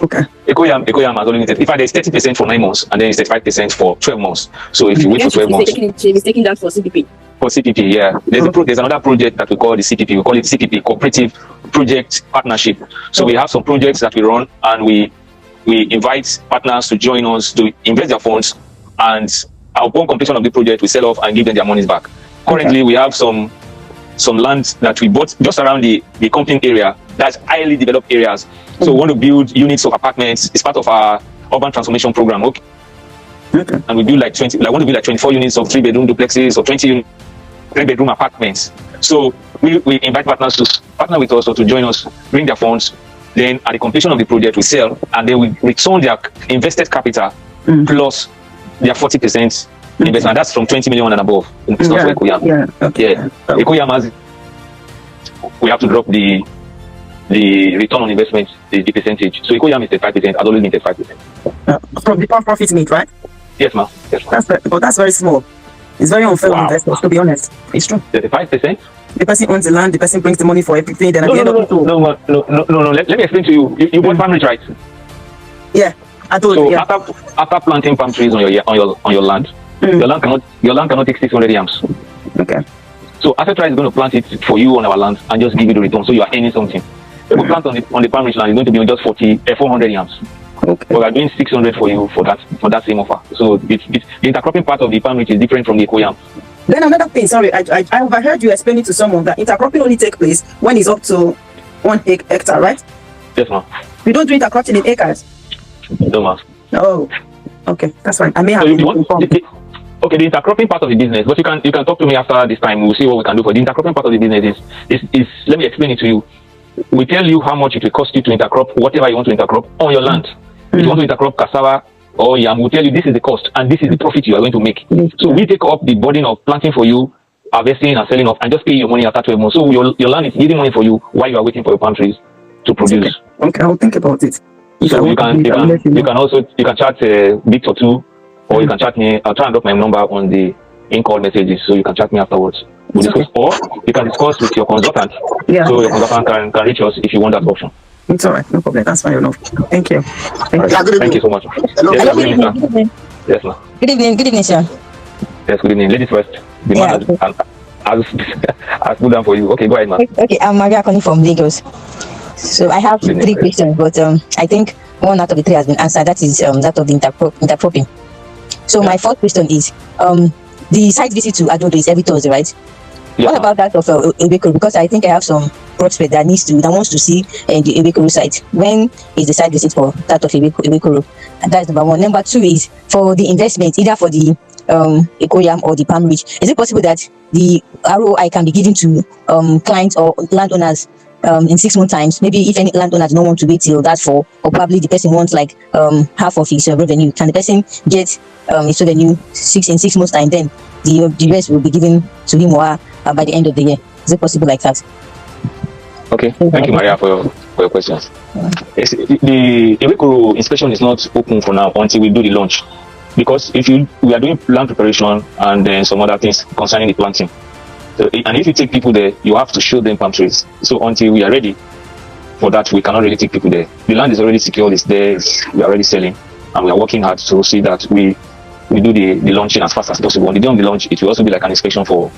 Okay. Eco-Yam has only limited. In fact, there's 30% for 9 months and then it's 35% for 12 months. So if you wait for 12 months. He's taking that for CPP. For CPP, yeah. There's another project that we call the CPP. We call it CPP, Cooperative Project Partnership. So we have some projects that we run, and we invite partners to join us to invest their funds, and upon completion of the project, we sell off and give them their monies back. Currently, we have some land that we bought just around the company area, that's highly developed areas. So we want to build units of apartments. It's part of our urban transformation program. Okay. And we build want to build like 24 units of 3-bedroom duplexes or 20 3-bedroom apartments. So we invite partners to partner with us or to join us, bring their funds. Then at the completion of the project, we sell, and then we return their invested capital plus their 40% investment. That's from 20 million and above. It's not for Eco-Yam. Eco-Yam has, we have to drop the return on investment, the percentage. So Eco-Yam is 35%, has always been 35%. From the profit made, right? Yes, ma'am. That's very small. It's very unfair on investors, to be honest. It's true. 35%? The person owns the land, the person brings the money for everything. Then at the end of it, no. Let me explain to you. You bought Palmrich, right? Yeah, I told you. After planting palm trees on your land, your land cannot take 600 yams. Okay. So Assetrise is going to plant it for you on our land and just give you the return. So you are earning something. If we plant on the Palmrich land, it's going to be just 400 yams. Okay. But we are doing 600 for you for that same offer. So the intercropping part of the Palmrich is different from the Eco-Yam. Then another thing, sorry, I overheard you explaining to someone that intercropping only takes place when it's up to 1 hectare, right? Yes, ma'am. We don't do intercropping in acres. No, ma'am. Oh, okay, that's fine. I may have the intercropping part of the business, but you can talk to me after this time. We'll see what we can do for the intercropping part of the business. Is let me explain it to you. We tell you how much it will cost you to intercrop whatever you want to intercrop on your land. If you want to intercrop cassava or yam, we'll tell you this is the cost and this is the profit you are going to make. So we take up the burden of planting for you, harvesting and selling off, and just pay your money after 12 months. So your land is yielding money for you while you are waiting for your palm trees to produce. Okay, I'll think about it. So you can chat Victor too, or you can chat me. I'll try and drop my number on the in-call messages, so you can chat me afterwards. Or you can discuss with your consultant. Yeah. So your consultant can reach us if you want that option. It's all right, no problem. That's fine enough. Thank you. Thank you so much. Hello. Yes, Good evening. Yes, ma'am. Good evening, sir. Yes, good evening. Ladies first. The man has put down for you. Okay, go ahead, ma'am. Okay, I'm Maria calling from Lagos. So I have 3 questions, but I think one out of the 3 has been answered. That is that of the intercropping. So my first question is, the site visit to Adodo is every Thursday, right? Yeah. What about that of Ewekoro? Because I think I have some prospect that wants to see the Ewekoro site. When is the site visit for that of Ewekoro? And that's number 1. Number 2 is for the investment, either for the Eco-Yam or the Palmrich. Is it possible that the ROI can be given to clients or landowners in 6 months times, maybe if any landowner does not want to wait till that fall, or probably the person wants like half of his revenue, can the person get his revenue in 6 months time, then the rest will be given to him or her by the end of the year? Is it possible like that? Okay, thank you, Maria, for your questions. Yes, the Ewekoro inspection is not open for now until we do the launch, because we are doing land preparation and then some other things concerning the planting. So, and if you take people there, you have to show them palm trees. So until we are ready for that, we cannot really take people there. The land is already secured, it's there, we are already selling, and we are working hard to see that we do the launching as fast as possible. On the day of the launch, it will also be like an inspection for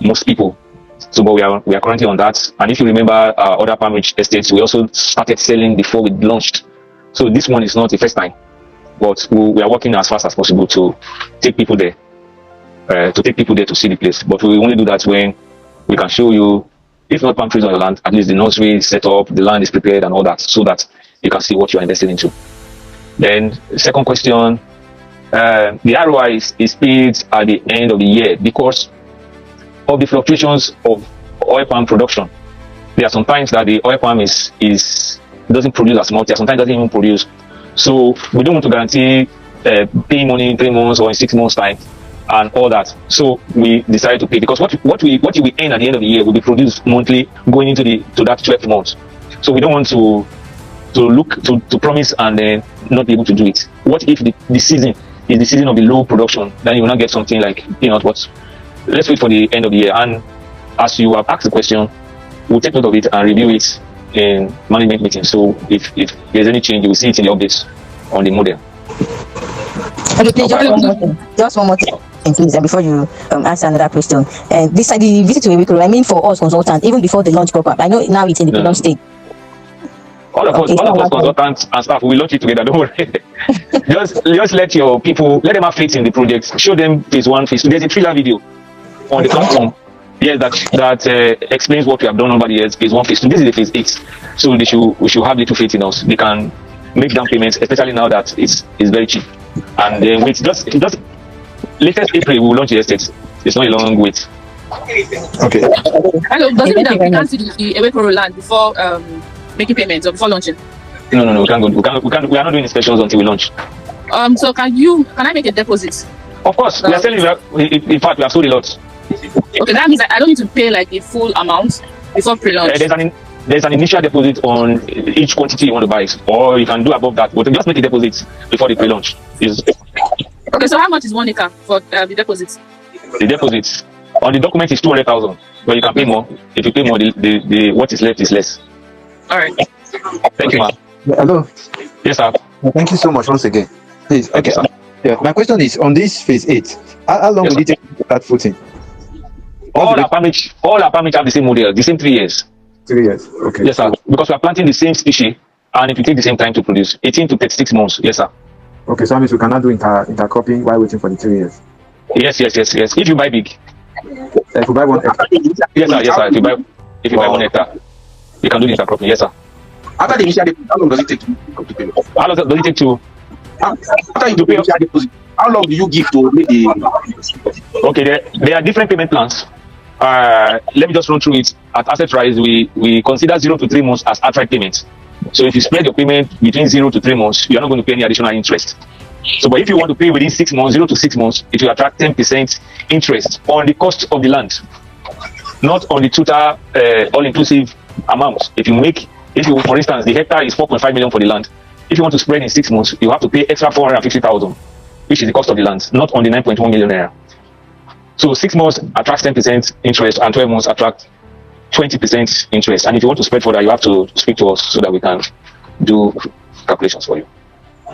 most people. So, but we are currently on that. And if you remember other Palmrich estates, we also started selling before we launched. So this one is not the first time, but we are working as fast as possible to take people there. To see the place, but we only do that when we can show you, if not palm trees on your land, at least the nursery is set up, the land is prepared and all that, so that you can see what you are investing into. Then second question, the ROI is paid at the end of the year because of the fluctuations of oil palm production. There are some times that the oil palm doesn't produce as much, there are sometimes doesn't even produce. So we don't want to guarantee paying money in 3 months or in 6 months time and all that. So we decided to pay, because what we earn at the end of the year will be produced monthly going into that 12 months. So we don't want to promise and then not be able to do it. What if the season is the season of the low production? Then you will not get something like peanut. But let's wait for the end of the year. And as you have asked the question, we'll take note of it and review it in management meeting. So if there's any change, you will see it in the updates on the model. Okay, please, just one more thing, please, before you answer another question. This the visit to Ewekoro, I mean for us consultants, even before the launch proper. I know now it's in the product stage. All of us consultants and staff, we launch it together, don't worry. just let your people, let them have faith in the project. Show them phase 1, phase 2. There's a trailer video on the platform. Yes, that explains what we have done over the years, phase 1, phase 2. This is the phase 8. So we should have little faith in us. They can make down payments, especially now that it's very cheap. And then wait, just latest April we will launch the estate. It's not a long wait. Okay. Hello, does it mean that we can't see the Ewekoro land before making payments or before launching? No, we can't go. We are not doing inspections until we launch. So can I make a deposit? Of course, we are selling. In fact, we have sold a lot. Okay, that means I don't need to pay like the full amount before pre-launch. There's an initial deposit on each quantity you want to buy, or you can do above that, but just make a deposit before the pre-launch. Okay, so how much is 1 acre for the deposit? The deposit on the document is 200,000, but you can pay more. If you pay more, the what is left is less. All right. Thank you, ma'am. Hello. Yes, sir. Thank you so much once again. Please. Okay. Yeah. My question is on this phase 8. How long will it take to start footing? All our Palmrich have the same model, the same 3 years. 3 years. Okay. Yes, sir. Because we are planting the same species, and it will take the same time to produce, 18 to 36 months. Yes, sir. Okay, so that means we cannot do intercropping while waiting for the 3 years. Yes. If you buy big. If you buy 1 hectare. Yes, sir. If you buy 1 hectare, you can do the intercropping. Yes, sir. After the initial deposit, how long does it take to complete payment? How long does it take to? After you pay initial deposit, how long do you give to make the? Okay, there are different payment plans. Let me just run through it. At Assetrise, we consider 0 to 3 months as outright payment. So if you spread your payment between 0 to 3 months, you are not going to pay any additional interest. So, but if you want to pay within 6 months, 0 to 6 months, it will attract 10% interest on the cost of the land, not on the total all-inclusive amount. If you, for instance, the hectare is 4.5 million for the land. If you want to spread in 6 months, you have to pay extra 450,000, which is the cost of the land, not on the 9.1 million naira. So 6 months attracts 10% interest, and 12 months attract 20% interest. And if you want to spread further, you have to speak to us so that we can do calculations for you.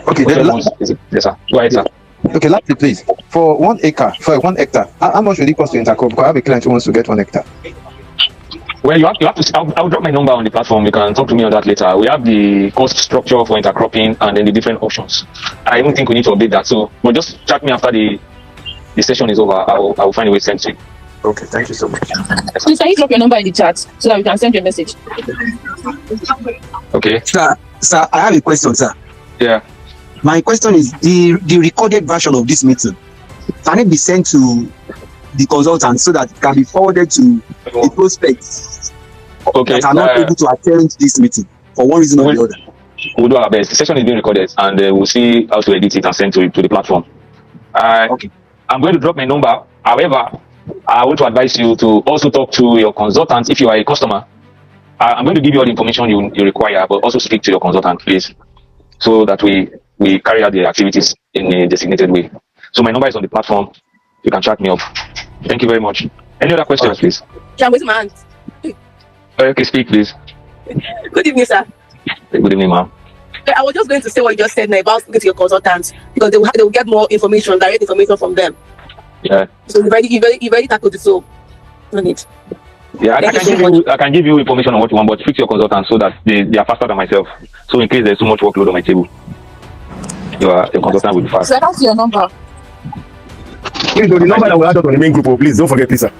Okay, yes, sir. Go ahead, sir. Okay, lastly, please. For 1 acre, how much will it cost to intercrop? Because I have a client who wants to get 1 hectare. Well, you have to. I'll drop my number on the platform. You can talk to me on that later. We have the cost structure for intercropping and then the different options. I don't think we need to update that. So, but just chat me after the session is over. I will find a way to send to you. Okay, thank you so much. Please, can you drop your number in the chat so that we can send you a message? Okay. Sir, I have a question, sir. Yeah. My question is the recorded version of this meeting. Can it be sent to the consultant so that it can be forwarded to the prospects Okay. that are not able to attend this meeting for one reason or the other? We'll do our best. The session is being recorded, and we'll see how to edit it and send to the platform. Okay. I'm going to drop my number. However, I want to advise you to also talk to your consultant if you are a customer. I'm going to give you all the information you require, but also speak to your consultant, please, so that we carry out the activities in a designated way. So my number is on the platform. You can chat me up. Thank you very much. Any other questions, please? Yeah, with my hand. Okay, speak, please. Good evening, sir. Good evening, ma'am. I was just going to say what you just said now about speaking to your consultants, because they will get more information, direct information from them. Yeah. So you already tackled it, so no need. Yeah, I can give you information on what you want, but speak to your consultant so that they are faster than myself. So in case there's so much workload on my table, your consultant will be fast. So that's your number. Please, the number that we add on the main group, please don't forget this, sir.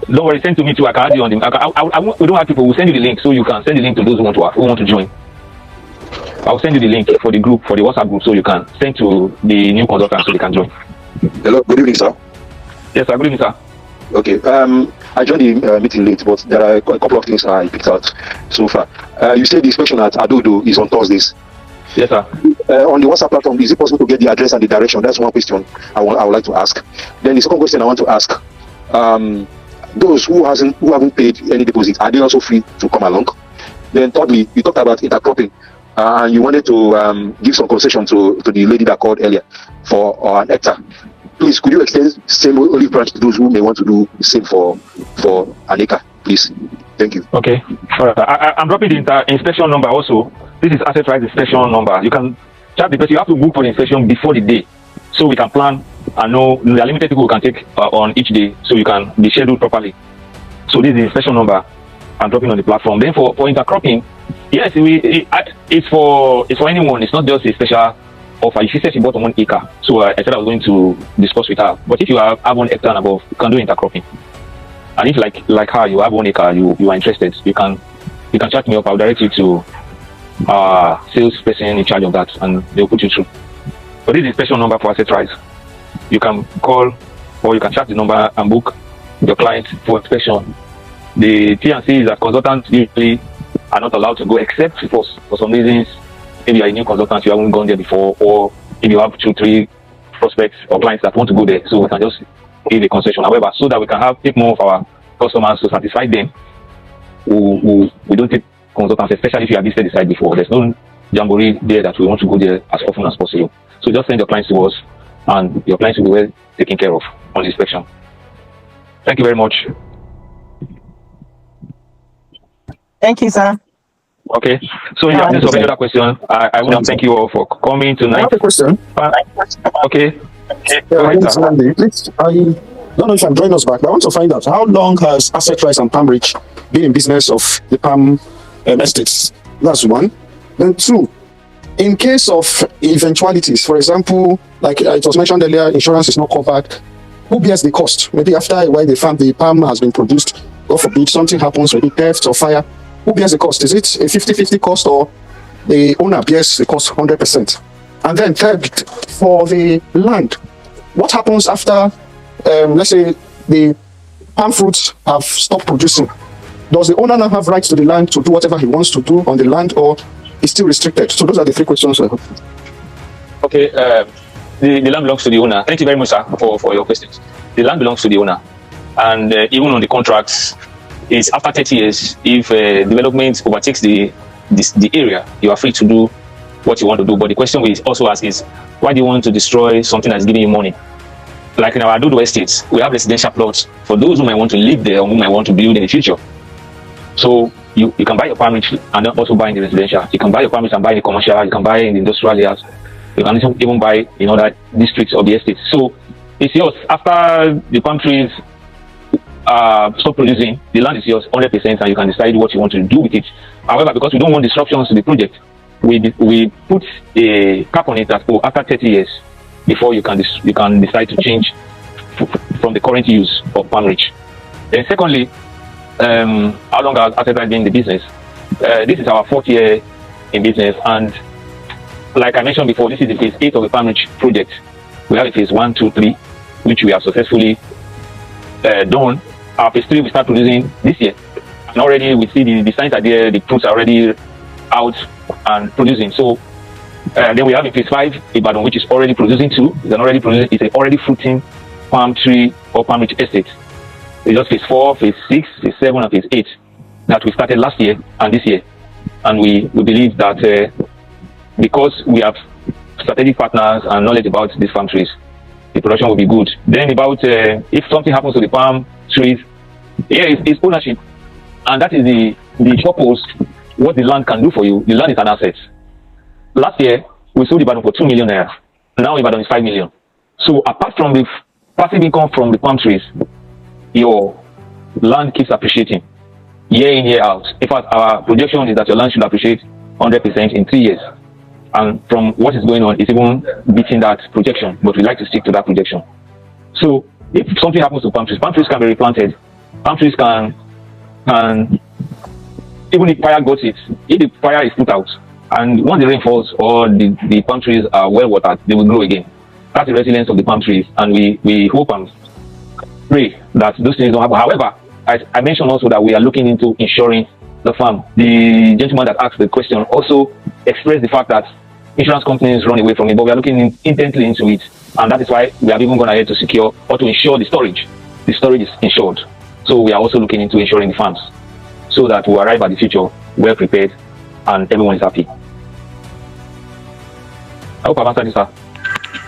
Don't worry, send to me too. I can add you on the. We don't have people. We'll send you the link, so you can send the link to those who want to join. I'll send you the link for the group, for the WhatsApp group, so you can send to the new consultants so they can join. Hello, good evening, sir. Yes, sir. Good evening, sir. Okay. I joined the meeting late, but there are a couple of things I picked out so far. You said the inspection at Adodo is on Thursdays. Yes, sir. On the WhatsApp platform, is it possible to get the address and the direction? That's one question I would like to ask. Then the second question I want to ask: those who haven't paid any deposit, are they also free to come along? Then thirdly, you talked about intercropping, and you wanted to give some concession to the lady that called earlier for an hectare. Please, could you extend same olive branch to those who may want to do the same for an acre, please? Thank you. Okay. All right. I'm dropping the inspection number also. This is Assetrise inspection number. You can chat because you have to book for the inspection before the day, so we can plan and know there are limited people who can take on each day, so you can be scheduled properly. So this is the inspection number I'm dropping on the platform. Then for intercropping, yes, it's for anyone. It's not just a special offer. She said she bought on 1 acre, so I said I was going to discuss with her. But if you have 1 hectare and above, you can do intercropping. And if like her, you have 1 acre, you are interested, you can chat me up. I'll direct you to salesperson in charge of that, and they'll put you through. But this is the special number for Assetrise. You can call or you can chat the number and book your client for inspection. The T&C is that consultants usually are not allowed to go except for some reasons. Maybe you're a new consultant, you haven't gone there before, or if you have 2-3 prospects or clients that want to go there, so we can just give a concession. However, so that we can take more of our customers to satisfy them, we don't take consultants, especially if you have visited the site before. There's no jamboree there that we want to go there as often as possible. So just send your clients to us, and your clients will be well taken care of on the inspection. Thank you very much. Thank you, sir. Okay. So in the absence of any other question, I want to thank you all for coming tonight. I have a question. Okay. Go ahead, sir. I don't know if I'm joining us back, but I want to find out how long has Assetrise and Palmrich been in business of the palm estates? That's one. Then two, in case of eventualities, for example, like it was mentioned earlier, insurance is not covered. Who bears the cost? Maybe after a while the palm has been produced, God forbid something happens, maybe theft or fire. Who bears the cost? Is it a 50-50 cost, or the owner bears the cost 100%? And then third, for the land, what happens after, let's say, the palm fruits have stopped producing? Does the owner now have rights to the land to do whatever he wants to do on the land, or is still restricted? So those are the 3 questions I have. Okay, the land belongs to the owner. Thank you very much, sir, for your questions. The land belongs to the owner, and even on the contracts, it's after 30 years. If development overtakes the area, you are free to do what you want to do. But the question we also ask is, why do you want to destroy something that's giving you money? Like in our Adodo estates, we have residential plots for those who might want to live there or who might want to build in the future. So you can buy your Palmrich and then also buy in the residential. You can buy your Palmrich and buy in the commercial. You can buy in the industrial areas. You can even buy in other districts of the estate. So it's yours. After the palm trees stop producing, the land is yours 100%, and you can decide what you want to do with it. However, because we don't want disruptions to the project, we put a cap on it that after 30 years, before you can decide to change from the current use of Palmrich. Then secondly, how long has Assetrise been in the business? This is our 4th year in business, and like I mentioned before, this is the phase 8 of the Palmrich project. We have a phase 1, 2, 3, which we have successfully done. Our phase 3 we start producing this year. And already we see the signs are there, the fruits are already out and producing. So then we have in phase 5 Ibadan, which is already producing too. It's an already fruiting palm tree or palm rich estate. It's just phase 4, phase 6, phase 7, and phase 8 that we started last year and this year. And we believe that because we have strategic partners and knowledge about these palm trees, the production will be good. Then about if something happens to the palm trees, it's ownership. And that is the purpose, what the land can do for you. The land is an asset. Last year, we sold Ibadan for 2 million naira. Now Ibadan is 5 million. So apart from the passive income from the palm trees, your land keeps appreciating year in, year out. In fact, our projection is that your land should appreciate 100% in 3 years. And from what is going on, it's even beating that projection, but we like to stick to that projection. So if something happens to palm trees can be replanted. Palm trees can even if fire got it, if the fire is put out, and once the rain falls or the palm trees are well watered, they will grow again. That's the resilience of the palm trees, and we hope and pray that those things don't happen. However, I mentioned also that we are looking into insuring the farm. The gentleman that asked the question also expressed the fact that insurance companies run away from it, but we are looking intently into it, and that is why we have even gone ahead to secure or to insure the storage. The storage is insured, so we are also looking into insuring the farms, so that we arrive at the future well prepared and everyone is happy. I hope I've answered this, sir.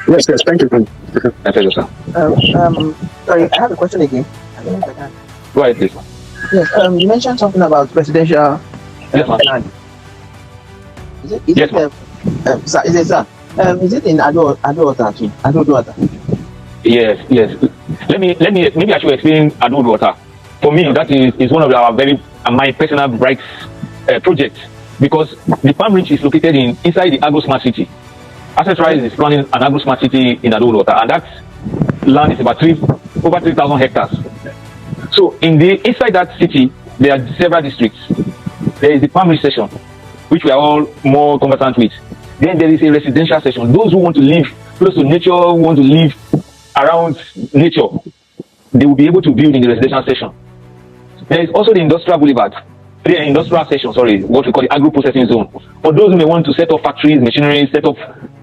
Yes, thank you. My pleasure, sir. Sorry, I have a question again. I don't know if I can. Go ahead, please. Yes, you mentioned something about residential land. Is it in Ado-Ota too? Ado-Ota? Yes. Maybe I should explain Ado-Ota. For me, that is one of our my personal bright projects, because the Palmrich is located inside the agro smart city. Assetrise is planning an agro smart city in Ado-Ota, and that land is about over 3,000 hectares. So inside that city, there are several districts. There is the Palmrich section, which we are all more conversant with. Then there is a residential section. Those who want to live close to nature, who want to live around nature, they will be able to build in the residential section. There is also the industrial boulevard, the industrial section, what we call the agro-processing zone. For those who may want to set up factories, machinery, set up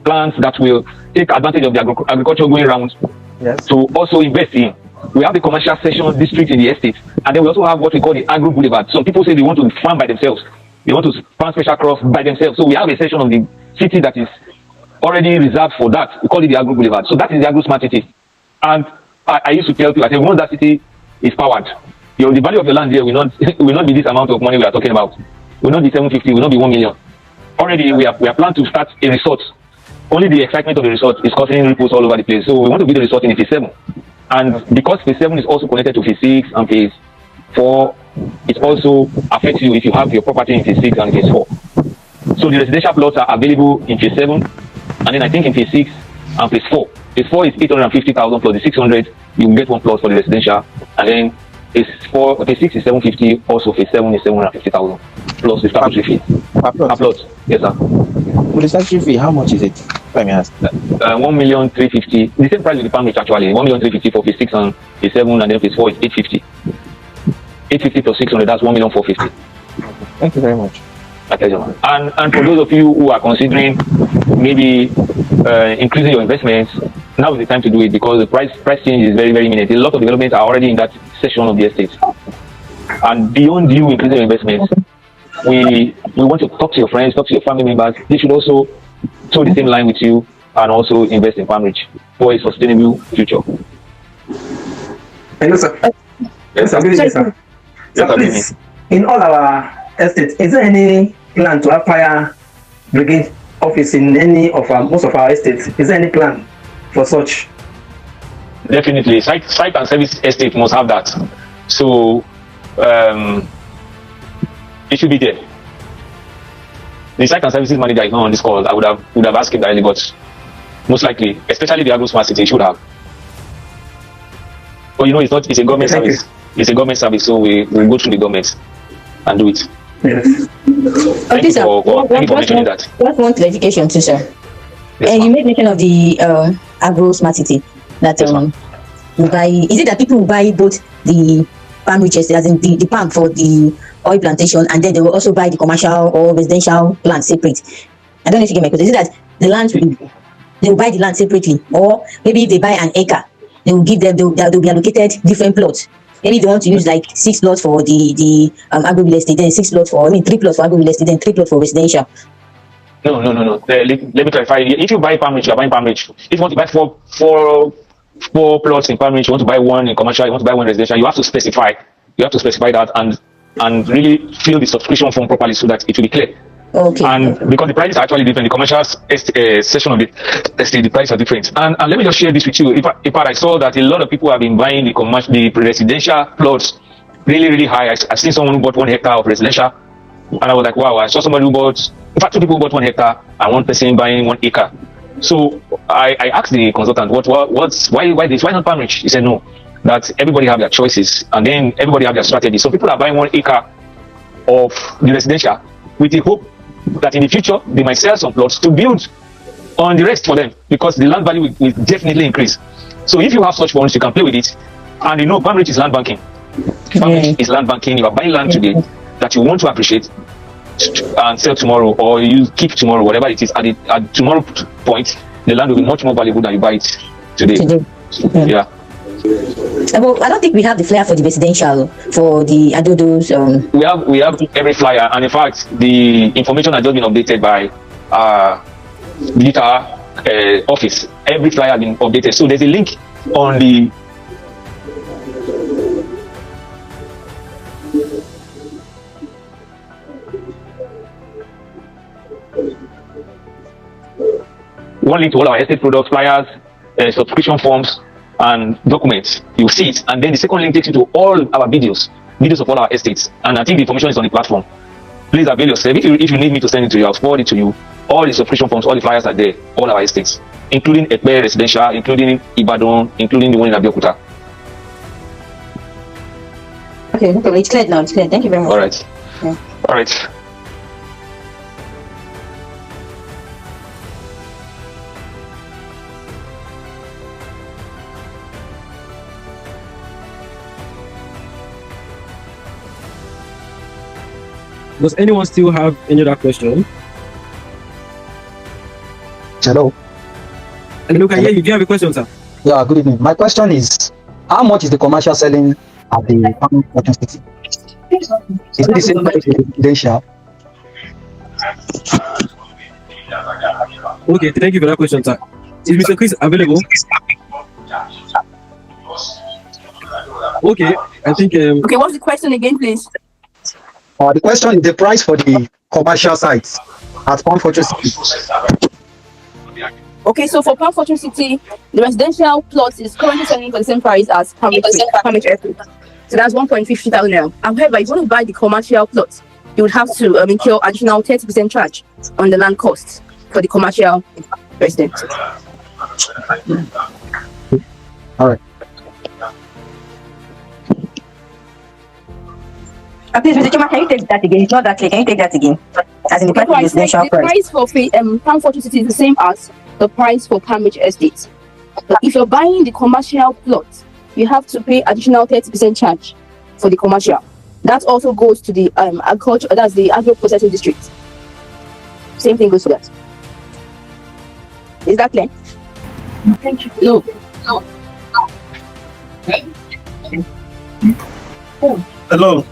plants that will take advantage of the agriculture going around, to also invest in. We have the commercial section district in the estate, and then we also have what we call the agro boulevard. Some people say they want to farm by themselves. They want to farm special crops by themselves. So we have a section of the city that is already reserved for that. We call it the agro boulevard. So that is the agro smart city. And I used to tell people, I said, once that city is powered, the value of the land here will not be this amount of money we are talking about. Will not be 750, will not be 1 million. Already we are planned to start a resort. Only the excitement of the resort is causing ripples all over the place. So we want to build a resort in phase 7. And because phase 7 is also connected to phase 6 and phase 4, it also affects you if you have your property in phase 6 and phase 4. So the residential plots are available in phase 7, and then I think in phase 6 and phase 4. Phase 4 is 850,000 plus the 600, you will get 1 plot for the residential, and then phase 6 is 750, also phase 7 is 750,000 plus the statutory fee. Per plot. Yes, sir. With the statutory fee, how much is it? Let me ask. 1,350,000. The same price with the Palmrich actually. 1,350,000 for phase 6 and phase 7, and then phase 4 is 850. 850 plus 600, that's 1,450,000. Thank you very much. My pleasure. And for those of you who are considering maybe increasing your investments, now is the time to do it, because the price change is very, very imminent. A lot of developments are already in that section of the estate. And beyond you increasing your investments, we want to talk to your friends, talk to your family members. They should also toe the same line with you and also invest in Palmrich for a sustainable future. Hello, sir. Yes, sir. Good evening, sir. So please, in all our estates, is there any plan to acquire brigade office in any of most of our estates? Is there any plan for such? Definitely, site and service estate must have that. So it should be there. The site and services manager is not on this call. I would have asked him directly, but most likely, especially the agro smart city, should have. But it's a government service. It's a government service, so we go through the government and do it. Yes. Thank you for mentioning that. What one clarification too, sir? Yes, you made mention of the agro smart city that you buy. Is it that people will buy both the Palmrich estate, as in the palm for the oil plantation, and then they will also buy the commercial or residential land separate. I don't know if you get my question. Is it that the land they will buy the land separately, or maybe if they buy an acre, they will give them they'll be allocated different plots. Maybe they want to use like 6 plots for the agro-real estate, then 6 plots for 3 plots for agro-real estate, then 3 plots for residential. No. Let me clarify. If you buy Palmrich, you're buying Palmrich. If you want to buy four plots in Palmrich, you want to buy 1 in commercial, you want to buy 1 residential, you have to specify. You have to specify that and really fill the subscription form properly so that it will be clear. Okay. And because the prices are actually different, the commercial section of the estate, the prices are different. And let me just share this with you. If I saw that a lot of people have been buying the residential plots really high. I've seen someone who bought 1 hectare of residential, and I was like, wow. I saw somebody who bought, in fact, 2 people bought 1 hectare and 1 person buying 1 acre. So I asked the consultant, why this? Why not Palmrich? He said no, that everybody have their choices and then everybody have their strategy. So people are buying 1 acre of the residential with the hope that in the future they might sell some plots to build on the rest for them, because the land value will definitely increase. So if you have such funds, you can play with it. And you know, Palmrich is land banking. Palmrich is land banking. You are buying land today that you want to appreciate and sell tomorrow, or you keep tomorrow, whatever it is. At tomorrow point, the land will be much more valuable than you buy it today. Yeah. Well, I don't think we have the flyer for the residential for the Adodos. We have every flyer, and in fact, the information has just been updated by digital office. Every flyer has been updated. So there's a link on the one link to all our estate products, flyers, subscription forms, and documents. You see it, and then the second link takes you to all our videos of all our estates. And I think the information is on the platform. Please avail yourself. If you need me to send it to you, I'll forward it to you. All the subscription forms, all the flyers are there, all our estates, including Ekpe Residential, including Ibadan, including the one in Abeokuta. Okay, it's clear now. It's clear. Thank you very much. All right. Yeah. All right. Does anyone still have any other question? Hello. Hello, can you hear you? Do you have a question, sir? Yeah, good evening. My question is, how much is the commercial selling at the Palmrich City? Is it the same as the residential? Okay, thank you for that question, sir. Is Mr. Chris available? Okay, I think. Okay, what's the question again, please? The question is the price for the commercial sites at Palmrich City. Okay, so for Palmrich City, the residential plot is currently selling for the same price as Palmrich Airport. So that's 1.50 thousand naira. However, if you want to buy the commercial plot, you would have to incur additional 30% charge on the land costs for the commercial residence. All right. Please, Mr. Chuma, can you take that again? It's not that clear. Can you take that again? As in the residential price. The price for Palmrich City is the same as the price for Palmrich Estate. But if you're buying the commercial plot, you have to pay additional 30% charge for the commercial. That also goes to the agriculture, that's the agro-processing district. Same thing goes to that. Is that clear? Thank you. No. Hello.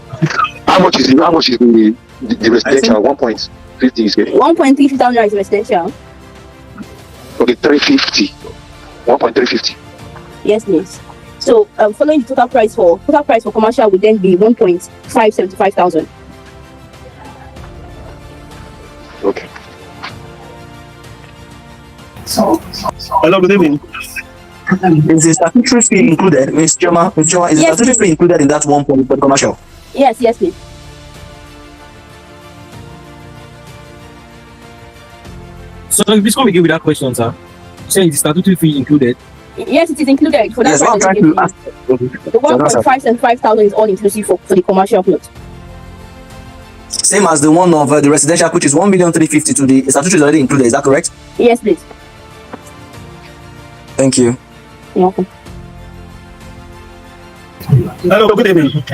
How much is the residential? 1.50 is it? 1.50 thousand is residential. Okay, 350. 1.350. Yes, please. So following the total price for commercial would then be 1.575 thousand. Okay. Hello, good evening. Is the statutory fee included, Ms. Choma? Is the statutory fee included in that 1 point for the commercial? Yes, please. So please come again with that question, sir. Saying the statutory fee included? Yes, it is included. For that yes, I'm trying to ask. The 1.575 thousand is all inclusive for the commercial plot. Same as the one of the residential, which is 1,350,000 to the statutory is already included. Is that correct? Yes, please. Thank you. You're welcome. Hello, good evening.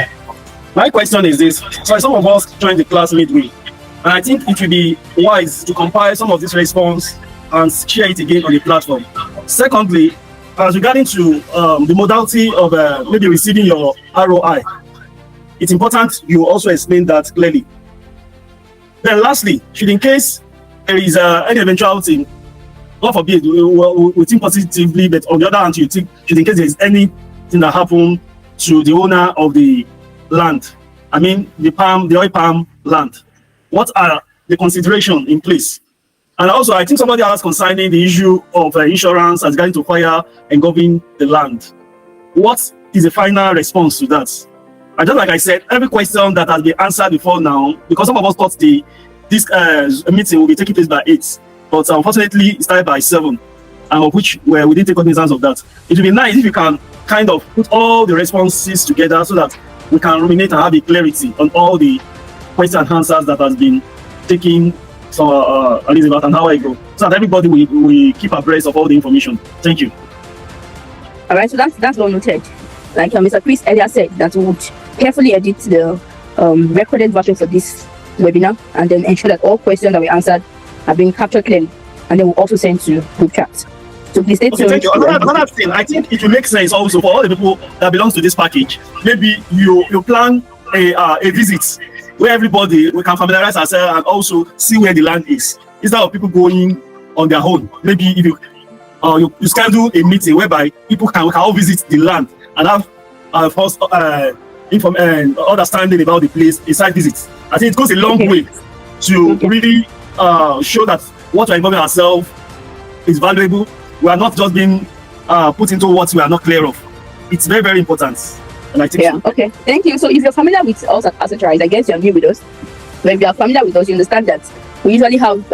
My question is this. So some of us joined the class midway, and I think it would be wise to compile some of this response and share it again on the platform. Secondly, as regarding to the modality of maybe receiving your ROI, it's important you also explain that clearly. Then lastly, should in case there is any eventuality, God forbid, we think positively, but on the other hand, you think should in case there is anything that happened to the owner of the land, I mean the oil palm land, what are the considerations in place? And also, I think somebody asked concerning the issue of insurance as going to fire engulfing the land. What is the final response to that? And just like I said, every question that has been answered before now, because some of us thought this meeting will be taking place by 8, but unfortunately it started by 7, and of which we didn't take cognizance of that. It would be nice if you can kind of put all the responses together so that we can ruminate and have a clarity on all the questions and answers that has been taken. So Elizabeth and how I go, so that everybody we keep abreast of all the information. Thank you. All right, so that's well noted. Like Mr. Chris earlier said, that we would carefully edit the recorded version for this webinar and then ensure that all questions that we answered have been captured clearly, and then we'll also send to group chat. So please stay tuned. Thank you. Another thing, I think it will make sense also for all the people that belongs to this package. Maybe you plan a visit where everybody we can familiarize ourselves and also see where the land is, instead of people going on their own. Maybe if you schedule a meeting whereby people can all visit the land and have first understanding about the place, a site visit. I think it goes a long way to really show that what we're involving ourselves is valuable. We are not just being put into what we are not clear of. It's very, very important. And I think so. Okay, thank you. So if you're familiar with us at Assetrise, I guess you're new with us. But if you are familiar with us, you understand that we usually have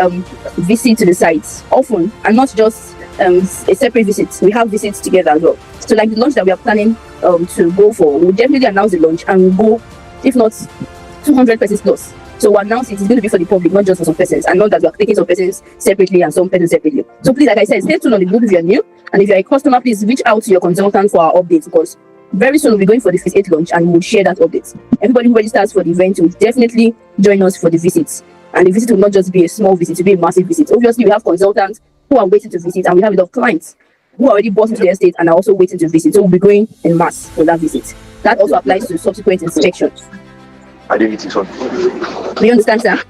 visits to the sites often, and not just a separate visit. We have visits together as well. So like the launch that we are planning to go for, we'll definitely announce the launch and we'll go, if not 200 persons plus. So we'll announce it's going to be for the public, not just for some persons, and not that we are taking some persons separately and some persons separately. So please, like I said, stay tuned on the group if you're new, and if you're a customer, please reach out to your consultant for our updates, because very soon we'll be going for the Phase 8 launch and we'll share that update. Everybody who registers for the event will definitely join us for the visits. And the visit will not just be a small visit, it will be a massive visit. Obviously, we have consultants who are waiting to visit, and we have a lot of clients who are already bought into the estate and are also waiting to visit. So we'll be going in mass for that visit. That also applies to subsequent inspections. I didn't think so. Do you understand, sir?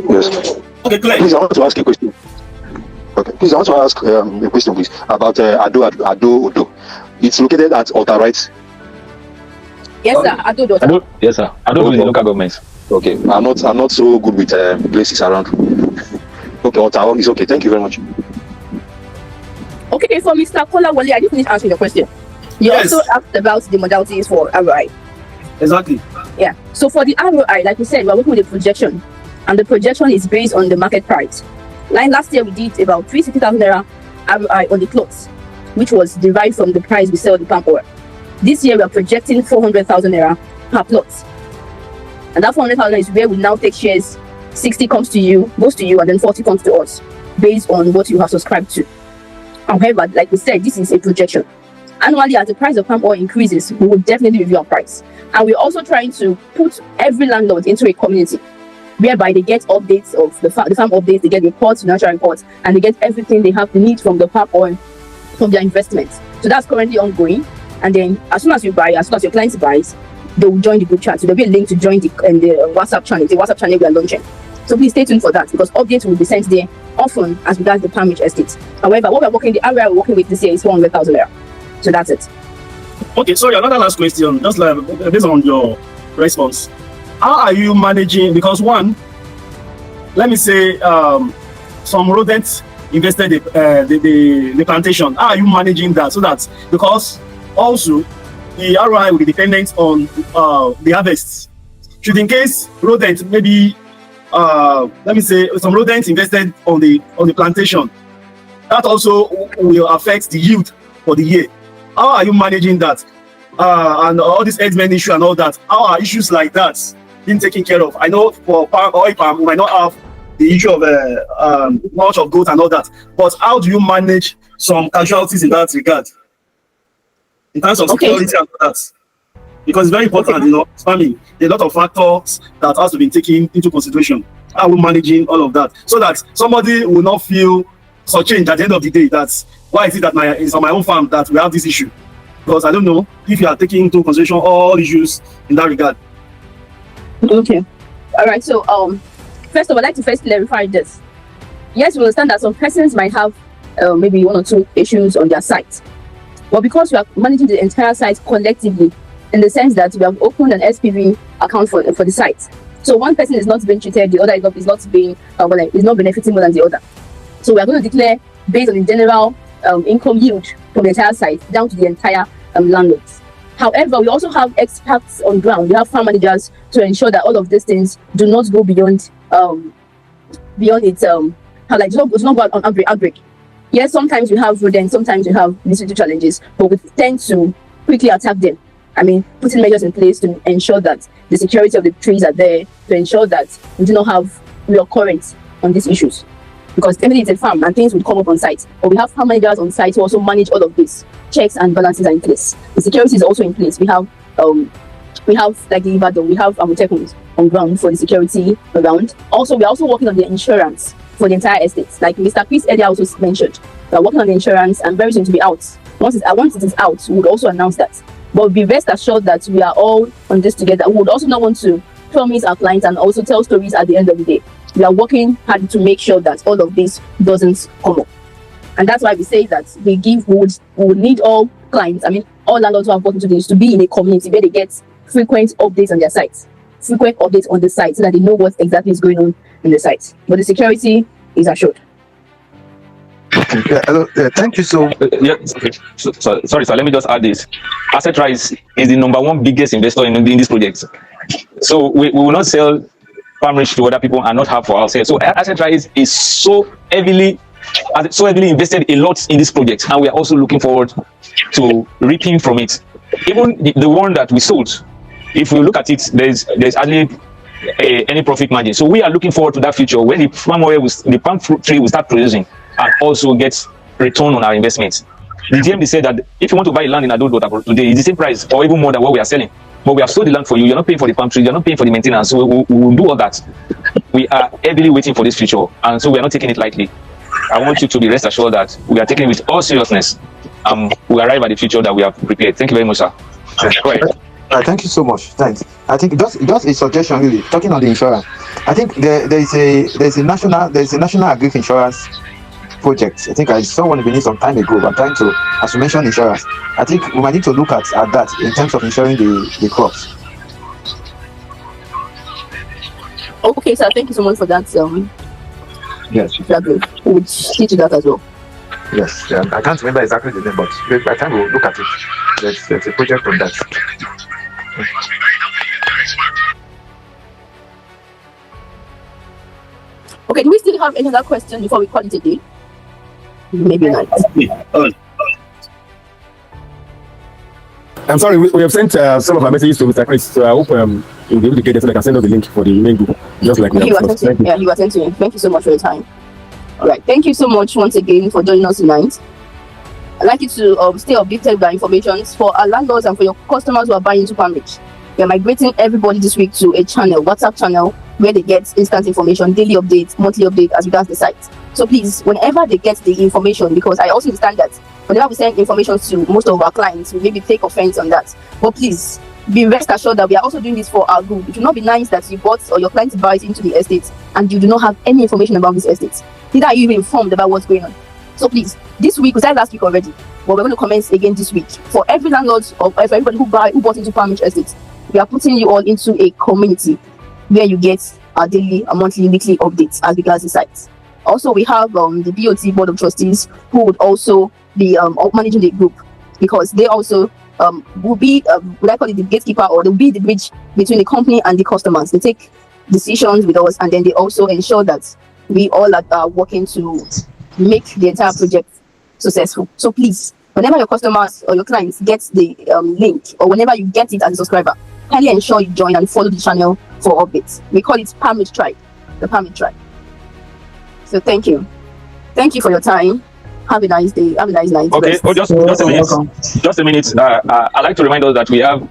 Yes. Okay, please, I want to ask a question. Okay, please, I want to ask a question, please, about Ado. It's located at Ota, right? Yes, sir. Ado. Yes, sir. Ado is the local government. Okay, I'm not so good with places around. Okay, Ota is okay. Thank you very much. Okay, for Mr. Kolawole, I didn't finish answering your question. You also asked about the modalities for ROI. Exactly. Yeah. So for the ROI, like we said, we're working with a projection, and the projection is based on the market price. Like last year, we did about 360,000 naira ROI on the cloth, which was derived from the price we sell the palm oil. This year, we are projecting 400,000 naira per plot, and that 400,000 is where we now take shares. 60 comes to you, goes to you, and then 40 comes to us, based on what you have subscribed to. However, like we said, this is a projection. Annually, as the price of palm oil increases, we will definitely review our price. And we're also trying to put every landlord into a community whereby they get updates of the farm updates, they get reports, financial reports, and they get everything they have to need from the palm oil, from their investment. So that's currently ongoing. And then as soon as you buy, as soon as your client buys, they will join the group chat. So there'll be a link to join the WhatsApp channel, the WhatsApp channel we are launching. So please stay tuned for that, because updates will be sent there often as regards the Palmrich estate. However, what we're working, the area we're working with this year is 400,000 naira. So that's it. Okay, so another last question, just like based on your response. How are you managing? Because one, let me say, some rodents invested the plantation. How are you managing that? So that, because also the ROI will be dependent on the harvests. Should in case rodents maybe let me say some rodents invested on the plantation, that also will affect the yield for the year. How are you managing that? And all this herdsmen issue and all that, how are issues like that being taken care of? I know for oil palm, we might not have the issue of mulch of goat and all that, but how do you manage some casualties in that regard? In terms of security and all that? because it's very important, spamming. There are a lot of factors that has to be taken into consideration. How we managing all of that, so that somebody will not feel so changed at the end of the day. That's why is it that it's on my own farm that we have this issue, because I don't know if you are taking into consideration all issues in that regard. Okay. All right. So first of all, I'd like to first clarify this. Yes, we understand that some persons might have maybe 1 or 2 issues on their site, but because we are managing the entire site collectively, in the sense that we have opened an SPV account for the site, so one person is not being treated, the other is not being is not benefiting more than the other. So we are going to declare based on the general income yield from the entire site down to the entire landlords. However, we also have experts on ground. We have farm managers to ensure that all of these things do not go beyond its does not go out on outbreak. Yes, sometimes we have rodents, sometimes we have these challenges, but we tend to quickly attack them. I mean, putting measures in place to ensure that the security of the trees are there, to ensure that we do not have reoccurrence on these issues. Because definitely it's a farm and things will come up on site. But we have farm managers on site who also manage all of this. Checks and balances are in place. The security is also in place. We have like the Ibadan, we have Amotekun on ground for the security around. Also, we're also working on the insurance for the entire estate. Like Mr. Chris earlier also mentioned, we're working on the insurance and very soon to be out. Once it is out, we would also announce that. But be rest assured that we are all on this together. We would also not want to promise our clients and also tell stories at the end of the day. We are working hard to make sure that all of this doesn't come up. And that's why we say that we would need all clients, all landlords who have gotten to this, to be in a community where they get frequent updates on their sites, frequent updates on the site, so that they know what exactly is going on in the site. But the security is assured. Yeah, hello, thank you so. Sorry, sir. Let me just add this. Assetrise is the #1 biggest investor in this project. So we will not sell Palmrich to other people and not have for ourselves. So Assetrise is so heavily invested a lot in this project, and we are also looking forward to reaping from it. Even the one that we sold, if we look at it, there's hardly any profit margin. So we are looking forward to that future when the palm fruit tree will start producing and also get return on our investments. The GMD said that if you want to buy land in Adodota today, it's the same price or even more than what we are selling. But we have sold the land for you. You're not paying for the palm tree. You're not paying for the maintenance. So we will do all that. We are heavily waiting for this future, and so we are not taking it lightly. I want you to be rest assured that we are taking it with all seriousness. We arrive at the future that we have prepared. Thank you very much, sir. Go ahead. Thank you so much. Thanks. I think just a suggestion, really. Talking on the insurance, I think there's a national agri insurance project. I think I saw one beneath some time ago. I'm trying to, as you mentioned, insurance. I think we might need to look at that in terms of insuring the crops. Okay, sir. Thank you so much for that. Yes. We would see to that as well. Yes. I can't remember exactly the name, but by the time we'll look at it, there's a project on that. Okay, do we still have any other question before we call it a day? Maybe not. I'm sorry, we have sent some of our messages to Mr. Chris, so I hope you'll be able to get it so I can send us the link for the main group, just like he was sent to you. Thank you so much for your time. All right, thank you so much once again for joining us tonight. I'd like you to stay updated by information for our landlords and for your customers who are buying into Palmrich. We are migrating everybody this week to a channel, WhatsApp channel, where they get instant information, daily updates, monthly updates as regards the site. So please, whenever they get the information, because I also understand that whenever we send information to most of our clients, we maybe take offense on that. But please, be rest assured that we are also doing this for our good. It will not be nice that you bought or your client buys into the estate and you do not have any information about this estate. Neither are you even informed about what's going on. So please, this week, we started last week already, but we're going to commence again this week. For every landlord or for everybody who bought into Palmrich Estate, we are putting you all into a community where you get our daily, monthly, weekly updates as regards the site. Also, we have the BOT Board of Trustees who would also be managing the group, because they also will be, would I call it the gatekeeper, or they'll be the bridge between the company and the customers. They take decisions with us, and then they also ensure that we all are working to make the entire project successful. So please, whenever your customers or your clients get the link, or whenever you get it as a subscriber, kindly ensure you join and follow the channel for updates. We call it Palmrich Tribe, the Palmrich Tribe. So thank you for your time. Have a nice day. Have a nice night. Okay. Oh, just a minute. Just a minute. I'd like to remind us that we have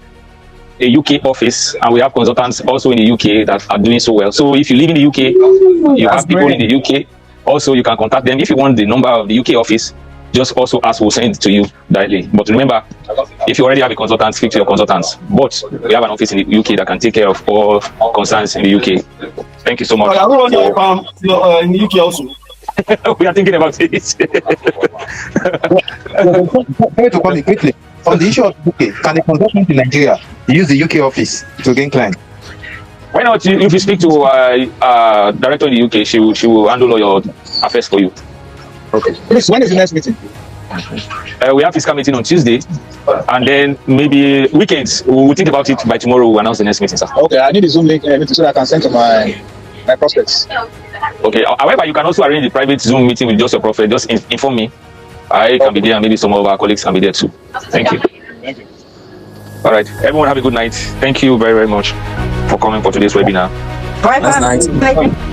a UK office, and we have consultants also in the UK that are doing so well. So if you live in the UK, you have people in the UK, also you can contact them. If you want the number of the UK office, just also ask, we'll send it to you directly. But remember, if you already have a consultant, speak to your consultants. But we have an office in the UK that can take care of all concerns in the UK. Thank you so much. in the UK also. We are thinking about it. Sorry to call it quickly. On the issue of UK, can a consultant in Nigeria use the UK office to gain clients? Why not? If you speak to director in the UK, she will handle all your affairs for you. Okay. Please, when is the next meeting? We have fiscal meeting on Tuesday, and then maybe weekends. We'll think about it by tomorrow. We'll announce the next meeting, sir. Okay, I need a Zoom link so that I can send to my prospects. Okay. However, you can also arrange a private Zoom meeting with just your prophet. Just inform me. I can be there, and maybe some of our colleagues can be there too. Thank you. Thank you. All right. Everyone have a good night. Thank you very, very much for coming for today's webinar. Bye.